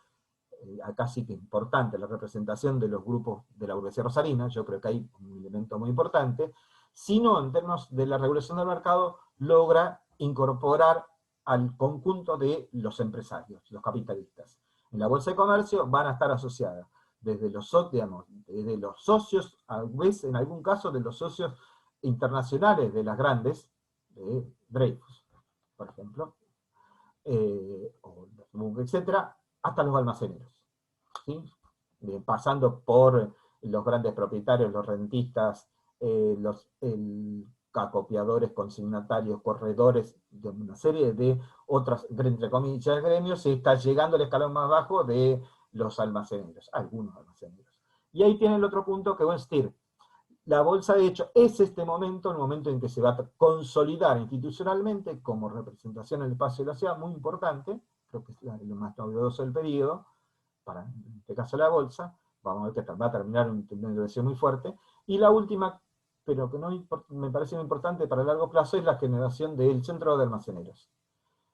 acá sí que importante, la representación de los grupos de la burguesía rosarina, yo creo que hay un elemento muy importante, sino en términos de la regulación del mercado, logra incorporar al conjunto de los empresarios, los capitalistas. En la Bolsa de Comercio van a estar asociadas desde los, digamos, desde los socios, a veces en algún caso de los socios internacionales de las grandes, de Dreyfus, por ejemplo, etcétera, hasta los almaceneros, ¿sí? Pasando por los grandes propietarios, los rentistas, los acopiadores, consignatarios, corredores, de una serie de otras, entre comillas, gremios, se está llegando al escalón más bajo de los almaceneros, algunos almaceneros. Y ahí tiene el otro punto que voy a decir. La bolsa, de hecho, es el momento en que se va a consolidar institucionalmente como representación en el espacio de la ciudad, muy importante, creo que es lo más novedoso del periodo, para en este caso la bolsa, vamos a ver que va a terminar una tendencia muy fuerte, y la última, pero que no me parece muy importante para el largo plazo, es la generación del centro de almaceneros.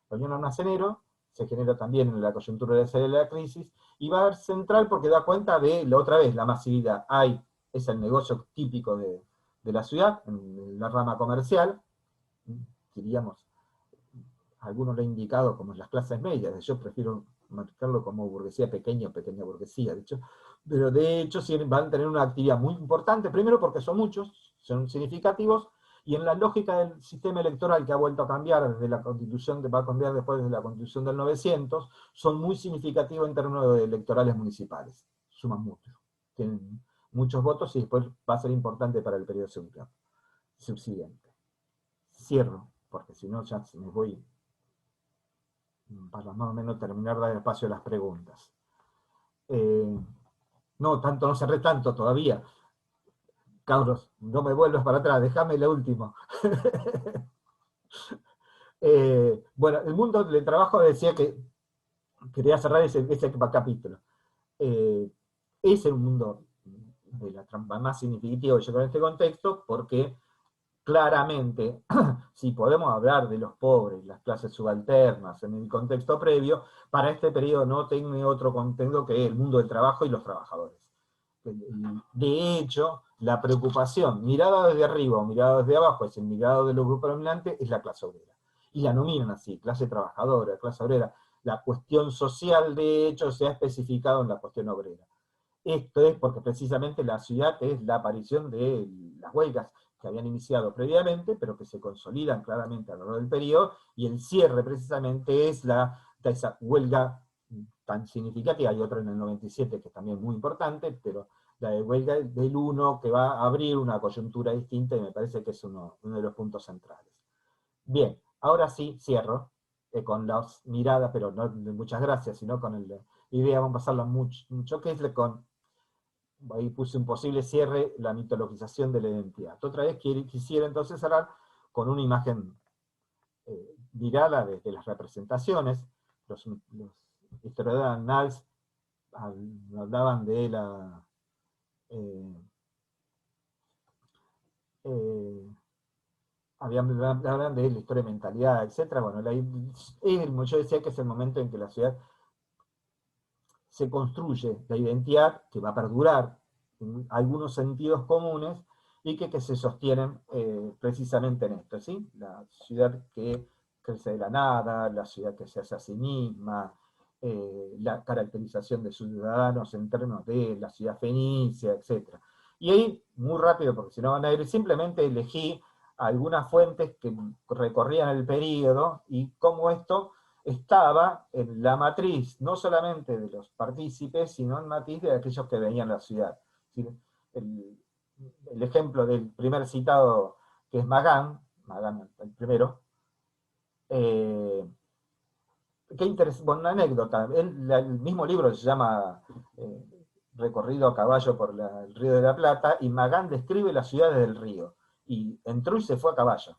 La unión almacenero se genera también en la coyuntura de la crisis, y va a ser central porque da cuenta de, otra vez, la masividad. Es el negocio típico de la ciudad, en la rama comercial, diríamos, algunos lo han indicado como las clases medias, yo prefiero marcarlo como burguesía pequeña o pequeña burguesía, de hecho, pero de hecho sí van a tener una actividad muy importante, primero porque son muchos, son significativos, y en la lógica del sistema electoral que ha vuelto a cambiar desde la Constitución, va a cambiar después de la Constitución del 900, son muy significativos en términos electorales municipales, suman mucho, tienen muchos votos y después va a ser importante para el periodo subsiguiente. Cierro, porque si no ya me voy para más o menos terminar de dar espacio a las preguntas. No, no cerré tanto todavía. Cabros, no me vuelvas para atrás, déjame la última. Bueno, el mundo del trabajo decía que quería cerrar ese capítulo. Es el mundo de la trampa más significativo, yo creo, en este contexto, porque claramente, si podemos hablar de los pobres, las clases subalternas, en el contexto previo, para este periodo no tiene otro contexto que el mundo del trabajo y los trabajadores. De hecho, la preocupación, mirada desde arriba o mirada desde abajo, es el mirado de los grupos dominantes, es la clase obrera. Y la nominan así, clase trabajadora, clase obrera. La cuestión social, de hecho, se ha especificado en la cuestión obrera. Esto es porque precisamente la ciudad es la aparición de las huelgas que habían iniciado previamente, pero que se consolidan claramente a lo largo del periodo, y el cierre precisamente es esa huelga tan significativa. Hay otra en el 97 que es también muy importante, pero la de huelga del 1 que va a abrir una coyuntura distinta, y me parece que es uno de los puntos centrales. Bien, ahora sí, cierro con las miradas, pero no de muchas gracias, sino con la idea, vamos a pasarla mucho, que es con, ahí puse un posible cierre, la mitologización de la identidad. Otra vez quisiera entonces cerrar con una imagen mirada desde las representaciones. Los historiadores Nals hablaban de la hablan de la historia de mentalidad, etc. Bueno, yo decía que es el momento en que la ciudad se construye la identidad que va a perdurar en algunos sentidos comunes y que se sostienen precisamente en esto, ¿sí? La ciudad que crece de la nada, la ciudad que se hace a sí misma, la caracterización de sus ciudadanos en términos de la ciudad fenicia, etc. Y ahí, muy rápido, porque si no van a ir, simplemente elegí algunas fuentes que recorrían el periodo y cómo esto estaba en la matriz, no solamente de los partícipes, sino en la matriz de aquellos que venían a la ciudad. El, el ejemplo del primer citado, que es Magan el primero, qué interesante, bueno, una anécdota, el mismo libro se llama Recorrido a caballo por el Río de la Plata, y Magan describe las ciudades del río, y entró y se fue a caballo,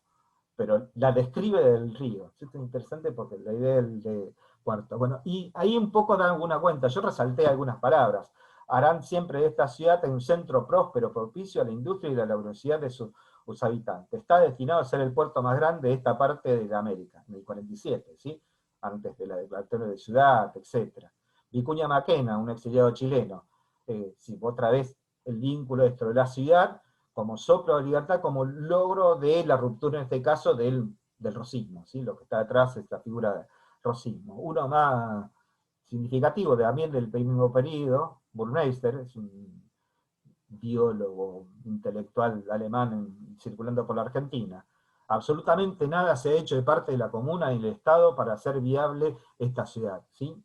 pero la describe del río. Esto es interesante porque la idea de Cuarto. Bueno, y ahí un poco dan alguna cuenta, yo resalté algunas palabras. Harán siempre de esta ciudad un centro próspero, propicio a la industria y a la laboriosidad de sus habitantes. Está destinado a ser el puerto más grande de esta parte de América, en el 47, ¿sí? Antes de la declaratoria de ciudad, etc. Vicuña Maquena, un exiliado chileno, sí, otra vez el vínculo de la ciudad como soplo de libertad, como logro de la ruptura, en este caso, del rosismo, ¿sí? Lo que está detrás es la figura del rosismo. Uno más significativo también del mismo periodo, Burmeister, es un biólogo intelectual alemán circulando por la Argentina. Absolutamente nada se ha hecho de parte de la comuna y del Estado para hacer viable esta ciudad, ¿sí?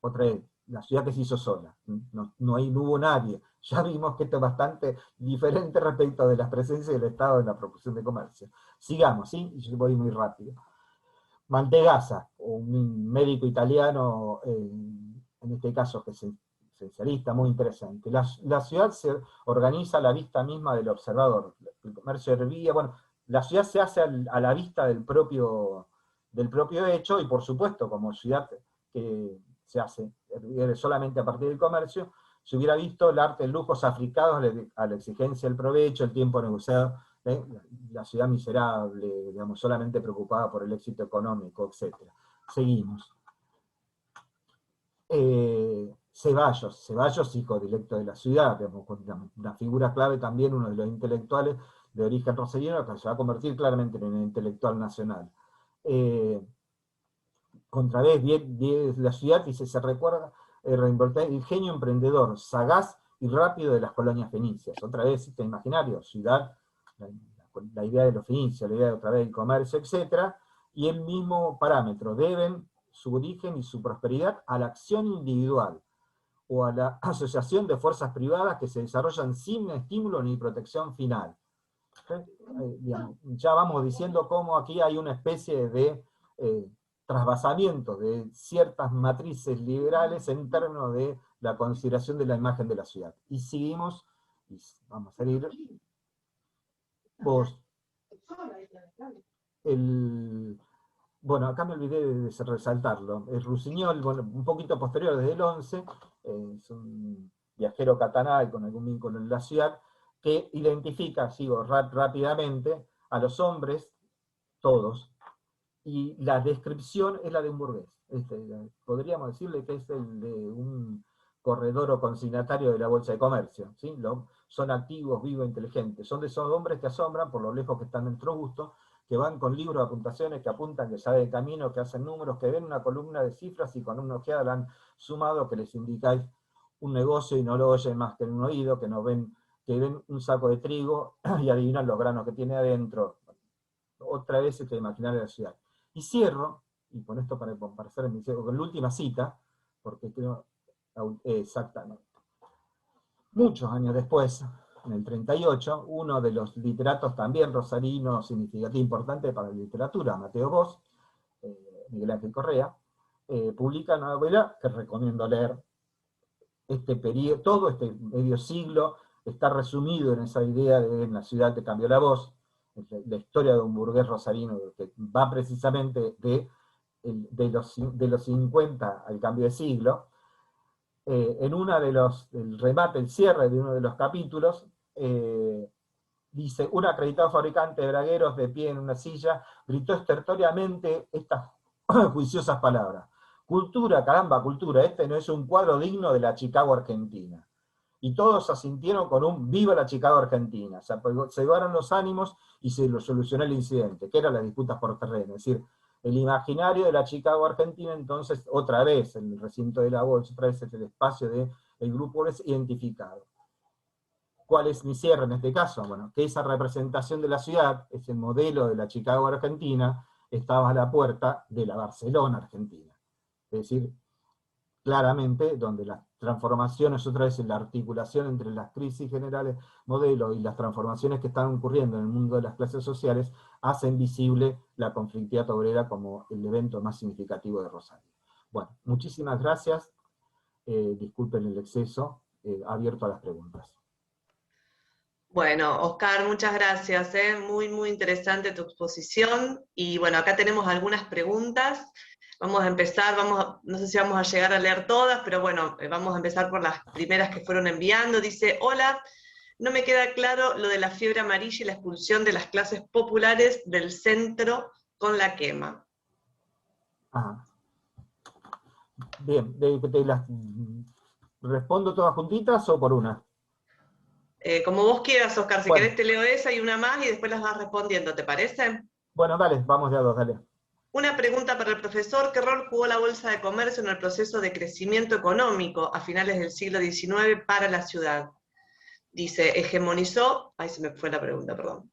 Otra vez, la ciudad que se hizo sola, no hubo nadie. Ya vimos que esto es bastante diferente respecto de la presencia del Estado en la proporción de comercio. Sigamos, ¿sí? Yo voy muy rápido. Mantegazza, un médico italiano, en este caso que es esencialista, muy interesante. La ciudad se organiza a la vista misma del observador. El comercio hervía, bueno, la ciudad se hace a la vista del propio hecho, y por supuesto, como ciudad que se hace solamente a partir del comercio, se hubiera visto el arte en lujos africados a la exigencia del provecho, el tiempo negociado, la ciudad miserable, digamos, solamente preocupada por el éxito económico, etc. Seguimos. Ceballos, hijo directo de la ciudad, digamos, una figura clave también, uno de los intelectuales de origen rosarino, que se va a convertir claramente en un intelectual nacional. Contra vez, la ciudad, y se recuerda el genio emprendedor, sagaz y rápido de las colonias fenicias. Otra vez, este imaginario, ciudad, la idea de los fenicios, la idea de otra vez del comercio, etc. Y el mismo parámetro, deben su origen y su prosperidad a la acción individual, o a la asociación de fuerzas privadas que se desarrollan sin estímulo ni protección final. Ya vamos diciendo cómo aquí hay una especie de trasvasamiento de ciertas matrices liberales en términos de la consideración de la imagen de la ciudad. Y seguimos, y vamos a salir, bueno, acá me olvidé de resaltarlo, el Rusiñol, bueno, un poquito posterior, desde el 11, es un viajero catanal con algún vínculo en la ciudad, que identifica, sigo rápidamente, a los hombres, todos, y la descripción es la de un burgués. Podríamos decirle que es el de un corredor o consignatario de la Bolsa de Comercio, ¿sí? Son activos, vivos, inteligentes, son de esos hombres que asombran por lo lejos que están de nuestro gusto, que van con libros de apuntaciones, que apuntan, que saben el camino, que hacen números, que ven una columna de cifras y con una ojeada la han sumado, que les indicáis un negocio y no lo oyen más que en un oído, que ven un saco de trigo y adivinan los granos que tiene adentro. Otra vez este imaginario de la ciudad. Y cierro, y con esto para hacer con la última cita, porque creo exactamente. Muchos años después, en el 38, uno de los literatos también rosarinos, significativo importante para la literatura, Mateo Bosch, Miguel Ángel Correa, publica una novela que recomiendo leer. Este periodo, todo este medio siglo está resumido en esa idea de en la ciudad que cambió la voz, la historia de un burgués rosarino que va precisamente de los 50 al cambio de siglo. En el remate, el cierre de uno de los capítulos, dice, un acreditado fabricante de bragueros de pie en una silla gritó estertóreamente estas juiciosas palabras. Cultura, caramba, cultura, este no es un cuadro digno de la Chicago Argentina. Y todos asintieron con un viva la Chicago Argentina. Se llevaron los ánimos y se lo solucionó el incidente, que eran las disputas por terreno. Es decir, el imaginario de la Chicago Argentina, entonces, otra vez, en el recinto de la bolsa, otra vez el espacio del grupo es identificado. ¿Cuál es mi cierre en este caso? Bueno, que esa representación de la ciudad, ese modelo de la Chicago Argentina, estaba a la puerta de la Barcelona Argentina. Es decir, claramente, donde las transformaciones, otra vez en la articulación entre las crisis generales, modelo, y las transformaciones que están ocurriendo en el mundo de las clases sociales, hacen visible la conflictividad obrera como el evento más significativo de Rosario. Bueno, muchísimas gracias, disculpen el exceso, abierto a las preguntas. Bueno, Oscar, muchas gracias, muy, muy interesante tu exposición, y bueno, acá tenemos algunas preguntas. Vamos a empezar, no sé si vamos a llegar a leer todas, pero bueno, vamos a empezar por las primeras que fueron enviando. Dice, hola, no me queda claro lo de la fiebre amarilla y la expulsión de las clases populares del centro con la quema. Ajá. Bien, ¿te las respondo todas juntitas o por una? Como vos quieras, Oscar, si Bueno. querés te leo esa y una más y después las vas respondiendo, ¿te parece? Bueno, dale, vamos de a dos, dale. Una pregunta para el profesor, ¿qué rol jugó la Bolsa de Comercio en el proceso de crecimiento económico a finales del siglo XIX para la ciudad? Dice, hegemonizó... Ay, se me fue la pregunta, perdón.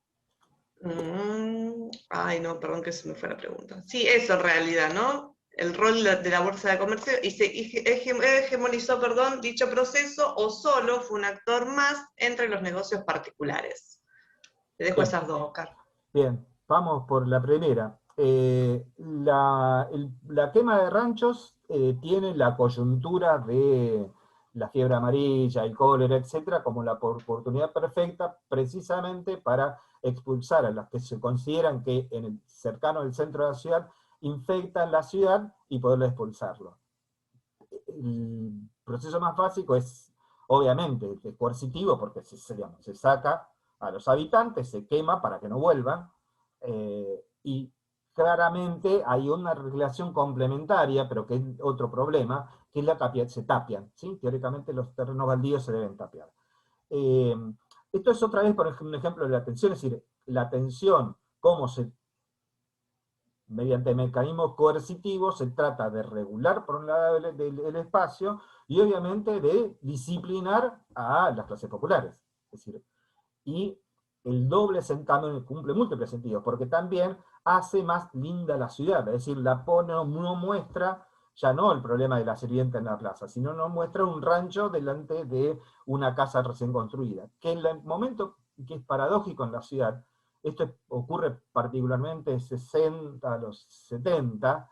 Ay, no, perdón que se me fue la pregunta. Sí, eso en realidad, ¿no? El rol de la Bolsa de Comercio, y se hegemonizó, perdón, dicho proceso, o solo fue un actor más entre los negocios particulares. Te dejo esas dos, Oscar. Bien, vamos por la primera. La quema de ranchos tiene la coyuntura de la fiebre amarilla, el cólera, etcétera, como la oportunidad perfecta precisamente para expulsar a las que se consideran que en el cercano del centro de la ciudad infectan la ciudad y poderlo expulsarlo. El proceso más básico es, obviamente, coercitivo, porque se saca a los habitantes, se quema para que no vuelvan, y claramente hay una relación complementaria, pero que es otro problema, que es se tapian, ¿sí? Teóricamente los terrenos baldíos se deben tapiar. Esto es otra vez, por ejemplo, un ejemplo de la tensión, es decir, la tensión, cómo se, mediante mecanismos coercitivos, se trata de regular por un lado el espacio, y obviamente de disciplinar a las clases populares. Es decir, y el doble sentido cumple múltiples sentidos, porque también hace más linda la ciudad, es decir, la pone, no muestra, ya no el problema de la sirvienta en la plaza, sino nos muestra un rancho delante de una casa recién construida, que en el momento que es paradójico en la ciudad, esto ocurre particularmente de 60 a los 70,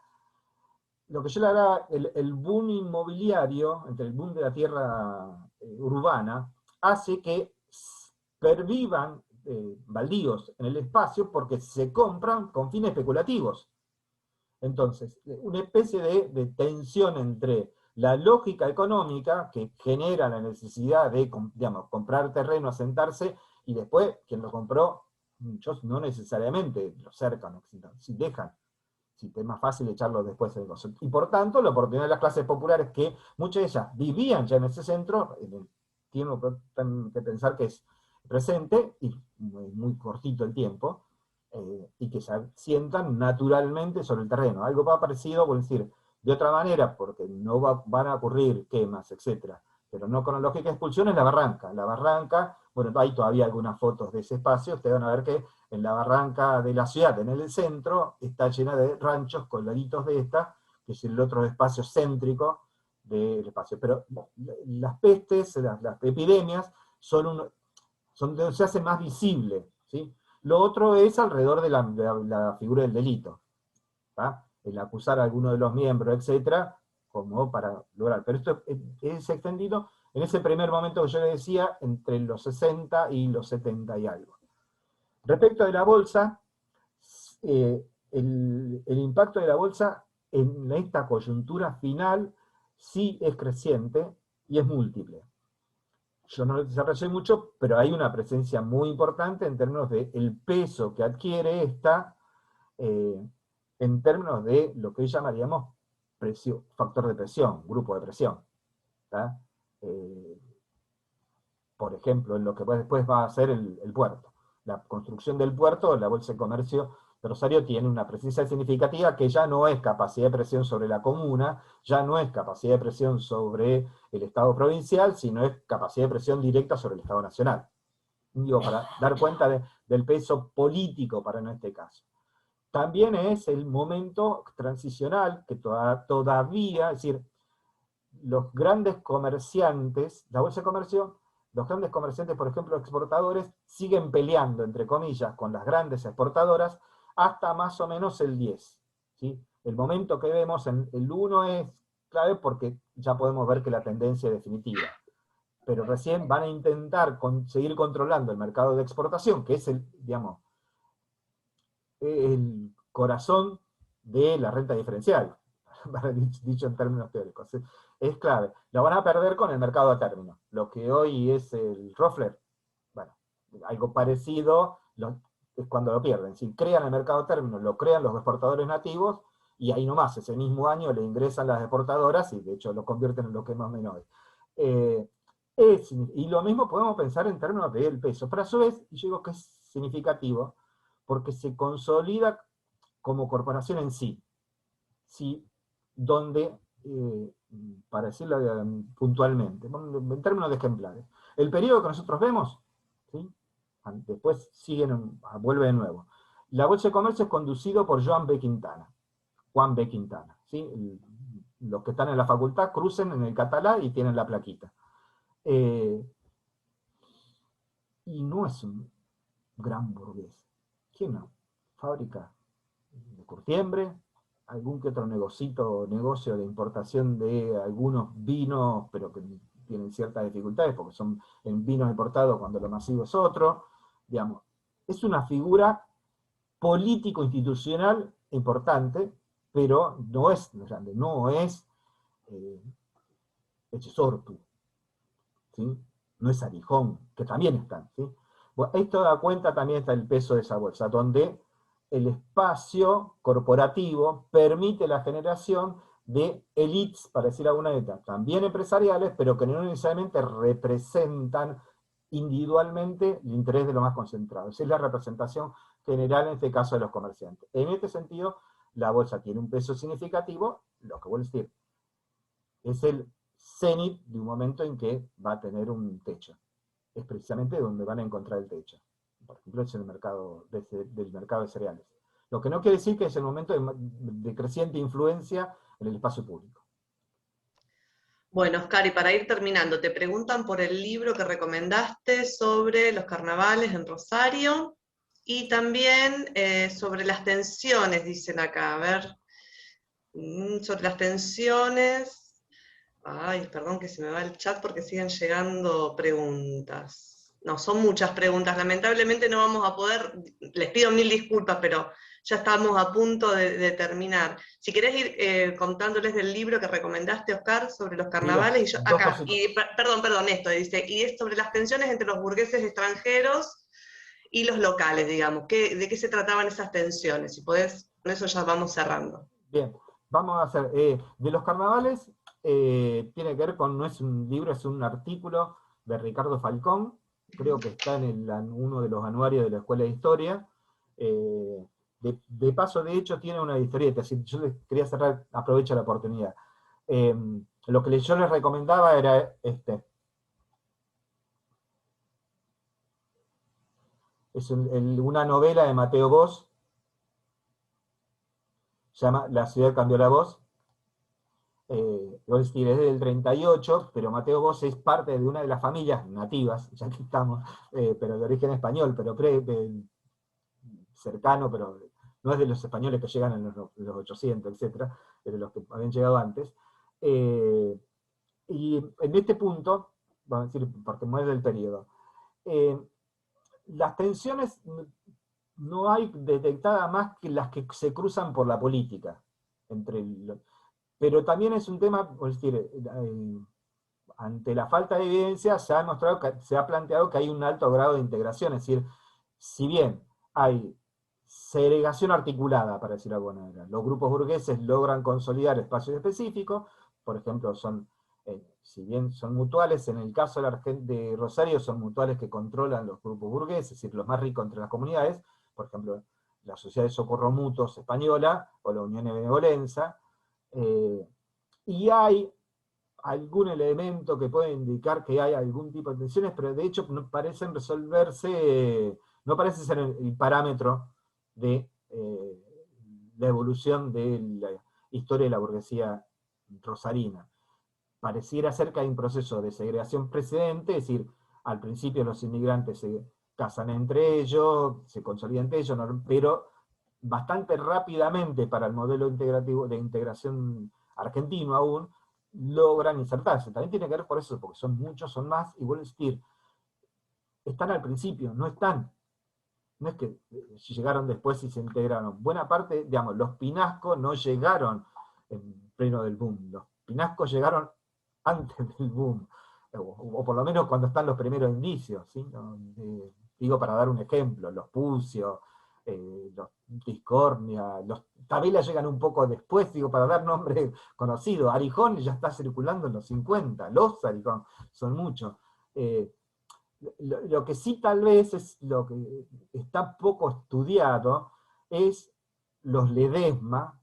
lo que yo le hablaba, el boom inmobiliario, entre el boom de la tierra urbana, hace que pervivan baldíos en el espacio porque se compran con fines especulativos. Entonces, una especie de tensión entre la lógica económica que genera la necesidad de, digamos, comprar terreno, asentarse, y después quien lo compró, muchos no necesariamente lo cercan, si dejan, si es más fácil echarlo después en el negocio. Y por tanto, la oportunidad de las clases populares, que muchas de ellas vivían ya en ese centro, tienen que pensar que es presente, y muy cortito el tiempo, y que se sientan naturalmente sobre el terreno. Algo más parecido, por decir, de otra manera, porque no van a ocurrir quemas, etc., pero no con la lógica de expulsión, es la barranca. La barranca, bueno, hay todavía algunas fotos de ese espacio, ustedes van a ver que en la barranca de la ciudad, en el centro, está llena de ranchos coladitos de esta, que es el otro espacio céntrico del espacio. Pero las pestes, las epidemias, son donde se hace más visible, ¿sí? Lo otro es alrededor de la figura del delito, ¿tá? El acusar a alguno de los miembros, etcétera, como para lograr. Pero esto es extendido en ese primer momento que yo le decía, entre los 60 y los 70 y algo. Respecto de la bolsa, el impacto de la bolsa en esta coyuntura final sí es creciente y es múltiple. yo no lo desarrollé mucho, pero hay una presencia muy importante en términos del peso que adquiere esta, en términos de lo que hoy llamaríamos factor de presión, grupo de presión. ¿Tá? Por ejemplo, en lo que después va a ser el puerto. La construcción del puerto, la Bolsa de Comercio de Rosario tiene una presencia significativa que ya no es capacidad de presión sobre la comuna, ya no es capacidad de presión sobre el Estado provincial, sino es capacidad de presión directa sobre el Estado nacional. Digo, para dar cuenta del peso político para en este caso. También es el momento transicional que todavía, es decir, los grandes comerciantes, la Bolsa de Comercio, los grandes comerciantes, por ejemplo, exportadores, siguen peleando, entre comillas, con las grandes exportadoras hasta más o menos el 10. ¿Sí? El momento que vemos en el 1 es clave porque ya podemos ver que la tendencia es definitiva. Pero recién van a intentar seguir controlando el mercado de exportación, que es digamos, el corazón de la renta diferencial, dicho en términos teóricos. Es clave. Lo van a perder con el mercado a término. Lo que hoy es el Roffler, bueno, algo parecido es cuando lo pierden. Si crean el mercado a término, lo crean los exportadores nativos, y ahí nomás, ese mismo año le ingresan las exportadoras, y de hecho lo convierten en lo que es más menor. Y lo mismo podemos pensar en términos del peso, pero a su vez, y yo digo que es significativo, porque se consolida como corporación en sí, donde, para decirlo puntualmente, en términos de ejemplares, el periodo que nosotros vemos, ¿sí? Después vuelve de nuevo. La Bolsa de Comercio es conducido por Juan B. Quintana, ¿sí? Los que están en la facultad crucen en el catalán y tienen la plaquita. Y no es un gran burgués. ¿Quién no? Fábrica de curtiembre, algún que otro negocio de importación de algunos vinos, pero que tienen ciertas dificultades porque son en vinos importados cuando lo masivo es otro. Digamos, es una figura político-institucional importante, pero no es grande, no es Echesortu, ¿sí? No es Arijón, que también están, ¿sí? Bueno, esto da cuenta también está el peso de esa bolsa, donde el espacio corporativo permite la generación de élites, para decir alguna letra, también empresariales, pero que no necesariamente representan individualmente el interés de lo más concentrado. Esa es la representación general en este caso de los comerciantes. En este sentido, la bolsa tiene un peso significativo, lo que vuelvo a decir, es el cenit de un momento en que va a tener un techo. Es precisamente donde van a encontrar el techo. Por ejemplo, es el mercado del mercado de cereales. Lo que no quiere decir que es el momento de creciente influencia en el espacio público. Bueno, Oscar, y para ir terminando, te preguntan por el libro que recomendaste sobre los carnavales en Rosario, y también sobre las tensiones, dicen acá, a ver, sobre las tensiones. Ay, perdón que se me va el chat porque siguen llegando preguntas. No, son muchas preguntas. Lamentablemente no vamos a poder, les pido mil disculpas, pero ya estamos a punto de terminar. Si querés ir contándoles del libro que recomendaste, Oscar, sobre los carnavales, y yo acá, perdón, esto dice, y es sobre las tensiones entre los burgueses extranjeros y los locales, digamos. ¿De qué se trataban esas tensiones? Si podés, con eso ya vamos cerrando. Bien, vamos a hacer, de los carnavales, tiene que ver con, no es un libro, es un artículo de Ricardo Falcón, creo que está en uno de los anuarios de la Escuela de Historia. De paso, de hecho, tiene una historieta, así yo les quería cerrar, aprovecho la oportunidad. Lo que yo les recomendaba era es una novela de Mateo Bosch, se llama La ciudad cambió la voz. Es del 38, pero Mateo Bosch es parte de una de las familias nativas, ya que estamos, pero de origen español, pero cercano, pero no es de los españoles que llegan en los 800, etc., es de los que habían llegado antes. Y en este punto, vamos a decir, porque muere el periodo, las tensiones no hay detectadas más que las que se cruzan por la política, pero también es un tema, es decir, ante la falta de evidencia se ha demostrado se ha planteado que hay un alto grado de integración, es decir, si bien hay segregación articulada, para decirlo de alguna manera, los grupos burgueses logran consolidar espacios específicos, por ejemplo, si bien son mutuales, en el caso de Rosario son mutuales que controlan los grupos burgueses, es decir, los más ricos entre las comunidades, por ejemplo, la Sociedad de Socorro Mutuos Española, o la Unión de Benevolencia, y hay algún elemento que puede indicar que hay algún tipo de tensiones, pero de hecho no parecen resolverse, no parece ser el parámetro de la evolución de la historia de la burguesía rosarina. Pareciera ser que hay un proceso de segregación precedente, es decir, al principio los inmigrantes se casan entre ellos, se consolidan entre ellos, pero bastante rápidamente para el modelo integrativo de integración argentino aún, logran insertarse. También tiene que ver por eso, porque son muchos, son más, y vuelvo a insistir, están al principio, no es que llegaron después y se integraron. Buena parte, digamos, los Pinasco no llegaron en pleno del boom, los Pinasco llegaron antes del boom, o por lo menos cuando están los primeros indicios, ¿sí? Digo, para dar un ejemplo, los Pucio, los Discordia, los Tabela llegan un poco después, digo, para dar nombre conocido. Arijón ya está circulando en los 50, los Arijón, son muchos. Lo que sí tal vez es lo que está poco estudiado es los Ledesma,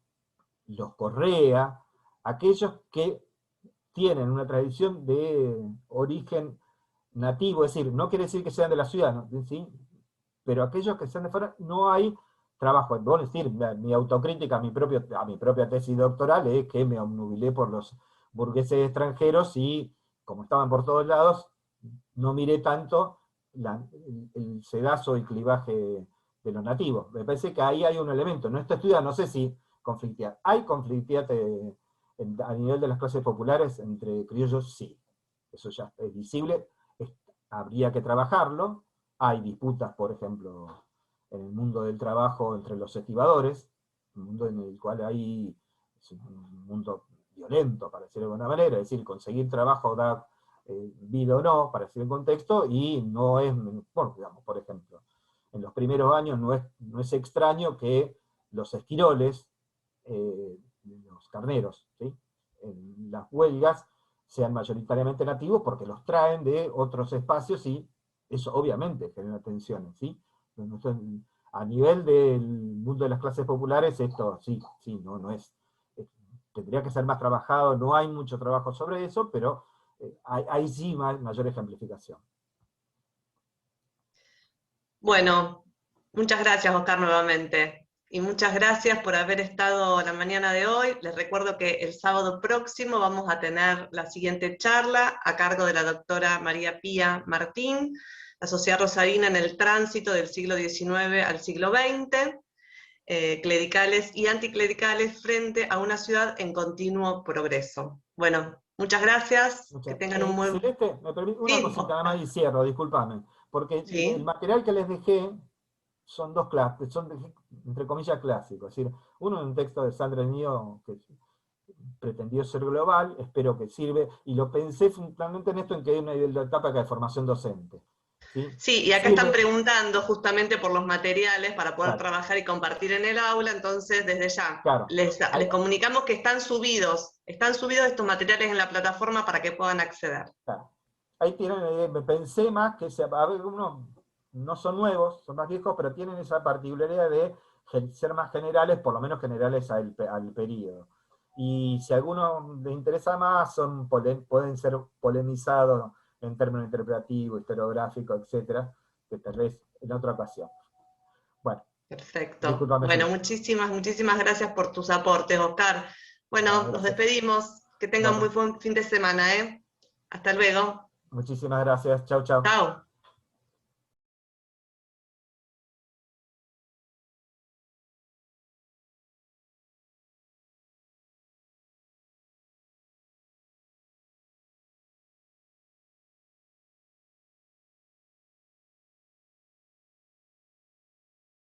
los Correa, aquellos que tienen una tradición de origen nativo, es decir, no quiere decir que sean de la ciudad, ¿no? ¿Sí? Pero aquellos que sean de fuera, no hay trabajo. Bueno, es decir, mi autocrítica a mi propia tesis doctoral es que me obnubilé por los burgueses extranjeros y, como estaban por todos lados, no miré tanto el sedazo y clivaje de los nativos. Me parece que ahí hay un elemento. No está estudiado, no sé si conflictividad. ¿Hay conflictividad a nivel de las clases populares entre criollos? Sí. Eso ya es visible. Habría que trabajarlo. Hay disputas, por ejemplo, en el mundo del trabajo entre los estibadores, un mundo en el cual es un mundo violento, para decirlo de alguna manera, es decir, conseguir trabajo da vida o no, para decir el contexto, y no es, bueno, digamos, por ejemplo, en los primeros años no es extraño que los esquiroles, los carneros, ¿sí? En las huelgas sean mayoritariamente nativos porque los traen de otros espacios y eso obviamente genera tensiones, ¿sí? A nivel del mundo de las clases populares, esto sí, no es. Tendría que ser más trabajado, no hay mucho trabajo sobre eso, pero hay sí mayor ejemplificación. Bueno, muchas gracias, Oscar, nuevamente. Y muchas gracias por haber estado la mañana de hoy. Les recuerdo que el sábado próximo vamos a tener la siguiente charla a cargo de la doctora María Pía Martín, la sociedad rosarina en el tránsito del siglo XIX al siglo XX, clericales y anticlericales frente a una ciudad en continuo progreso. Bueno, muchas gracias, que tengan un buen... Celeste, me permite una cosita nada más y cierro, discúlpame, porque ¿Sí? el material que les dejé son dos clases, son entre comillas clásicos, es decir, uno es un texto de Sandra Mío que pretendió ser global, espero que sirve, y lo pensé fundamentalmente en esto, en que hay una etapa de formación docente. Sí, y acá están preguntando justamente por los materiales para poder trabajar y compartir en el aula, entonces desde ya les comunicamos que están subidos estos materiales en la plataforma para que puedan acceder. Ahí tienen, me pensé más que, a ver, unos no son nuevos, son más viejos, pero tienen esa particularidad de ser más generales, por lo menos generales al periodo. Y si a alguno le interesa más, pueden ser polemizados en términos interpretativos, historiográficos, etcétera, que tal vez en otra ocasión. Bueno. Perfecto. Discúlpame, bueno, muchísimas gracias por tus aportes, Oscar. Bueno, nos despedimos. Que tengan muy buen fin de semana, ¿eh? Hasta luego. Muchísimas gracias. Chau, chau. Chau.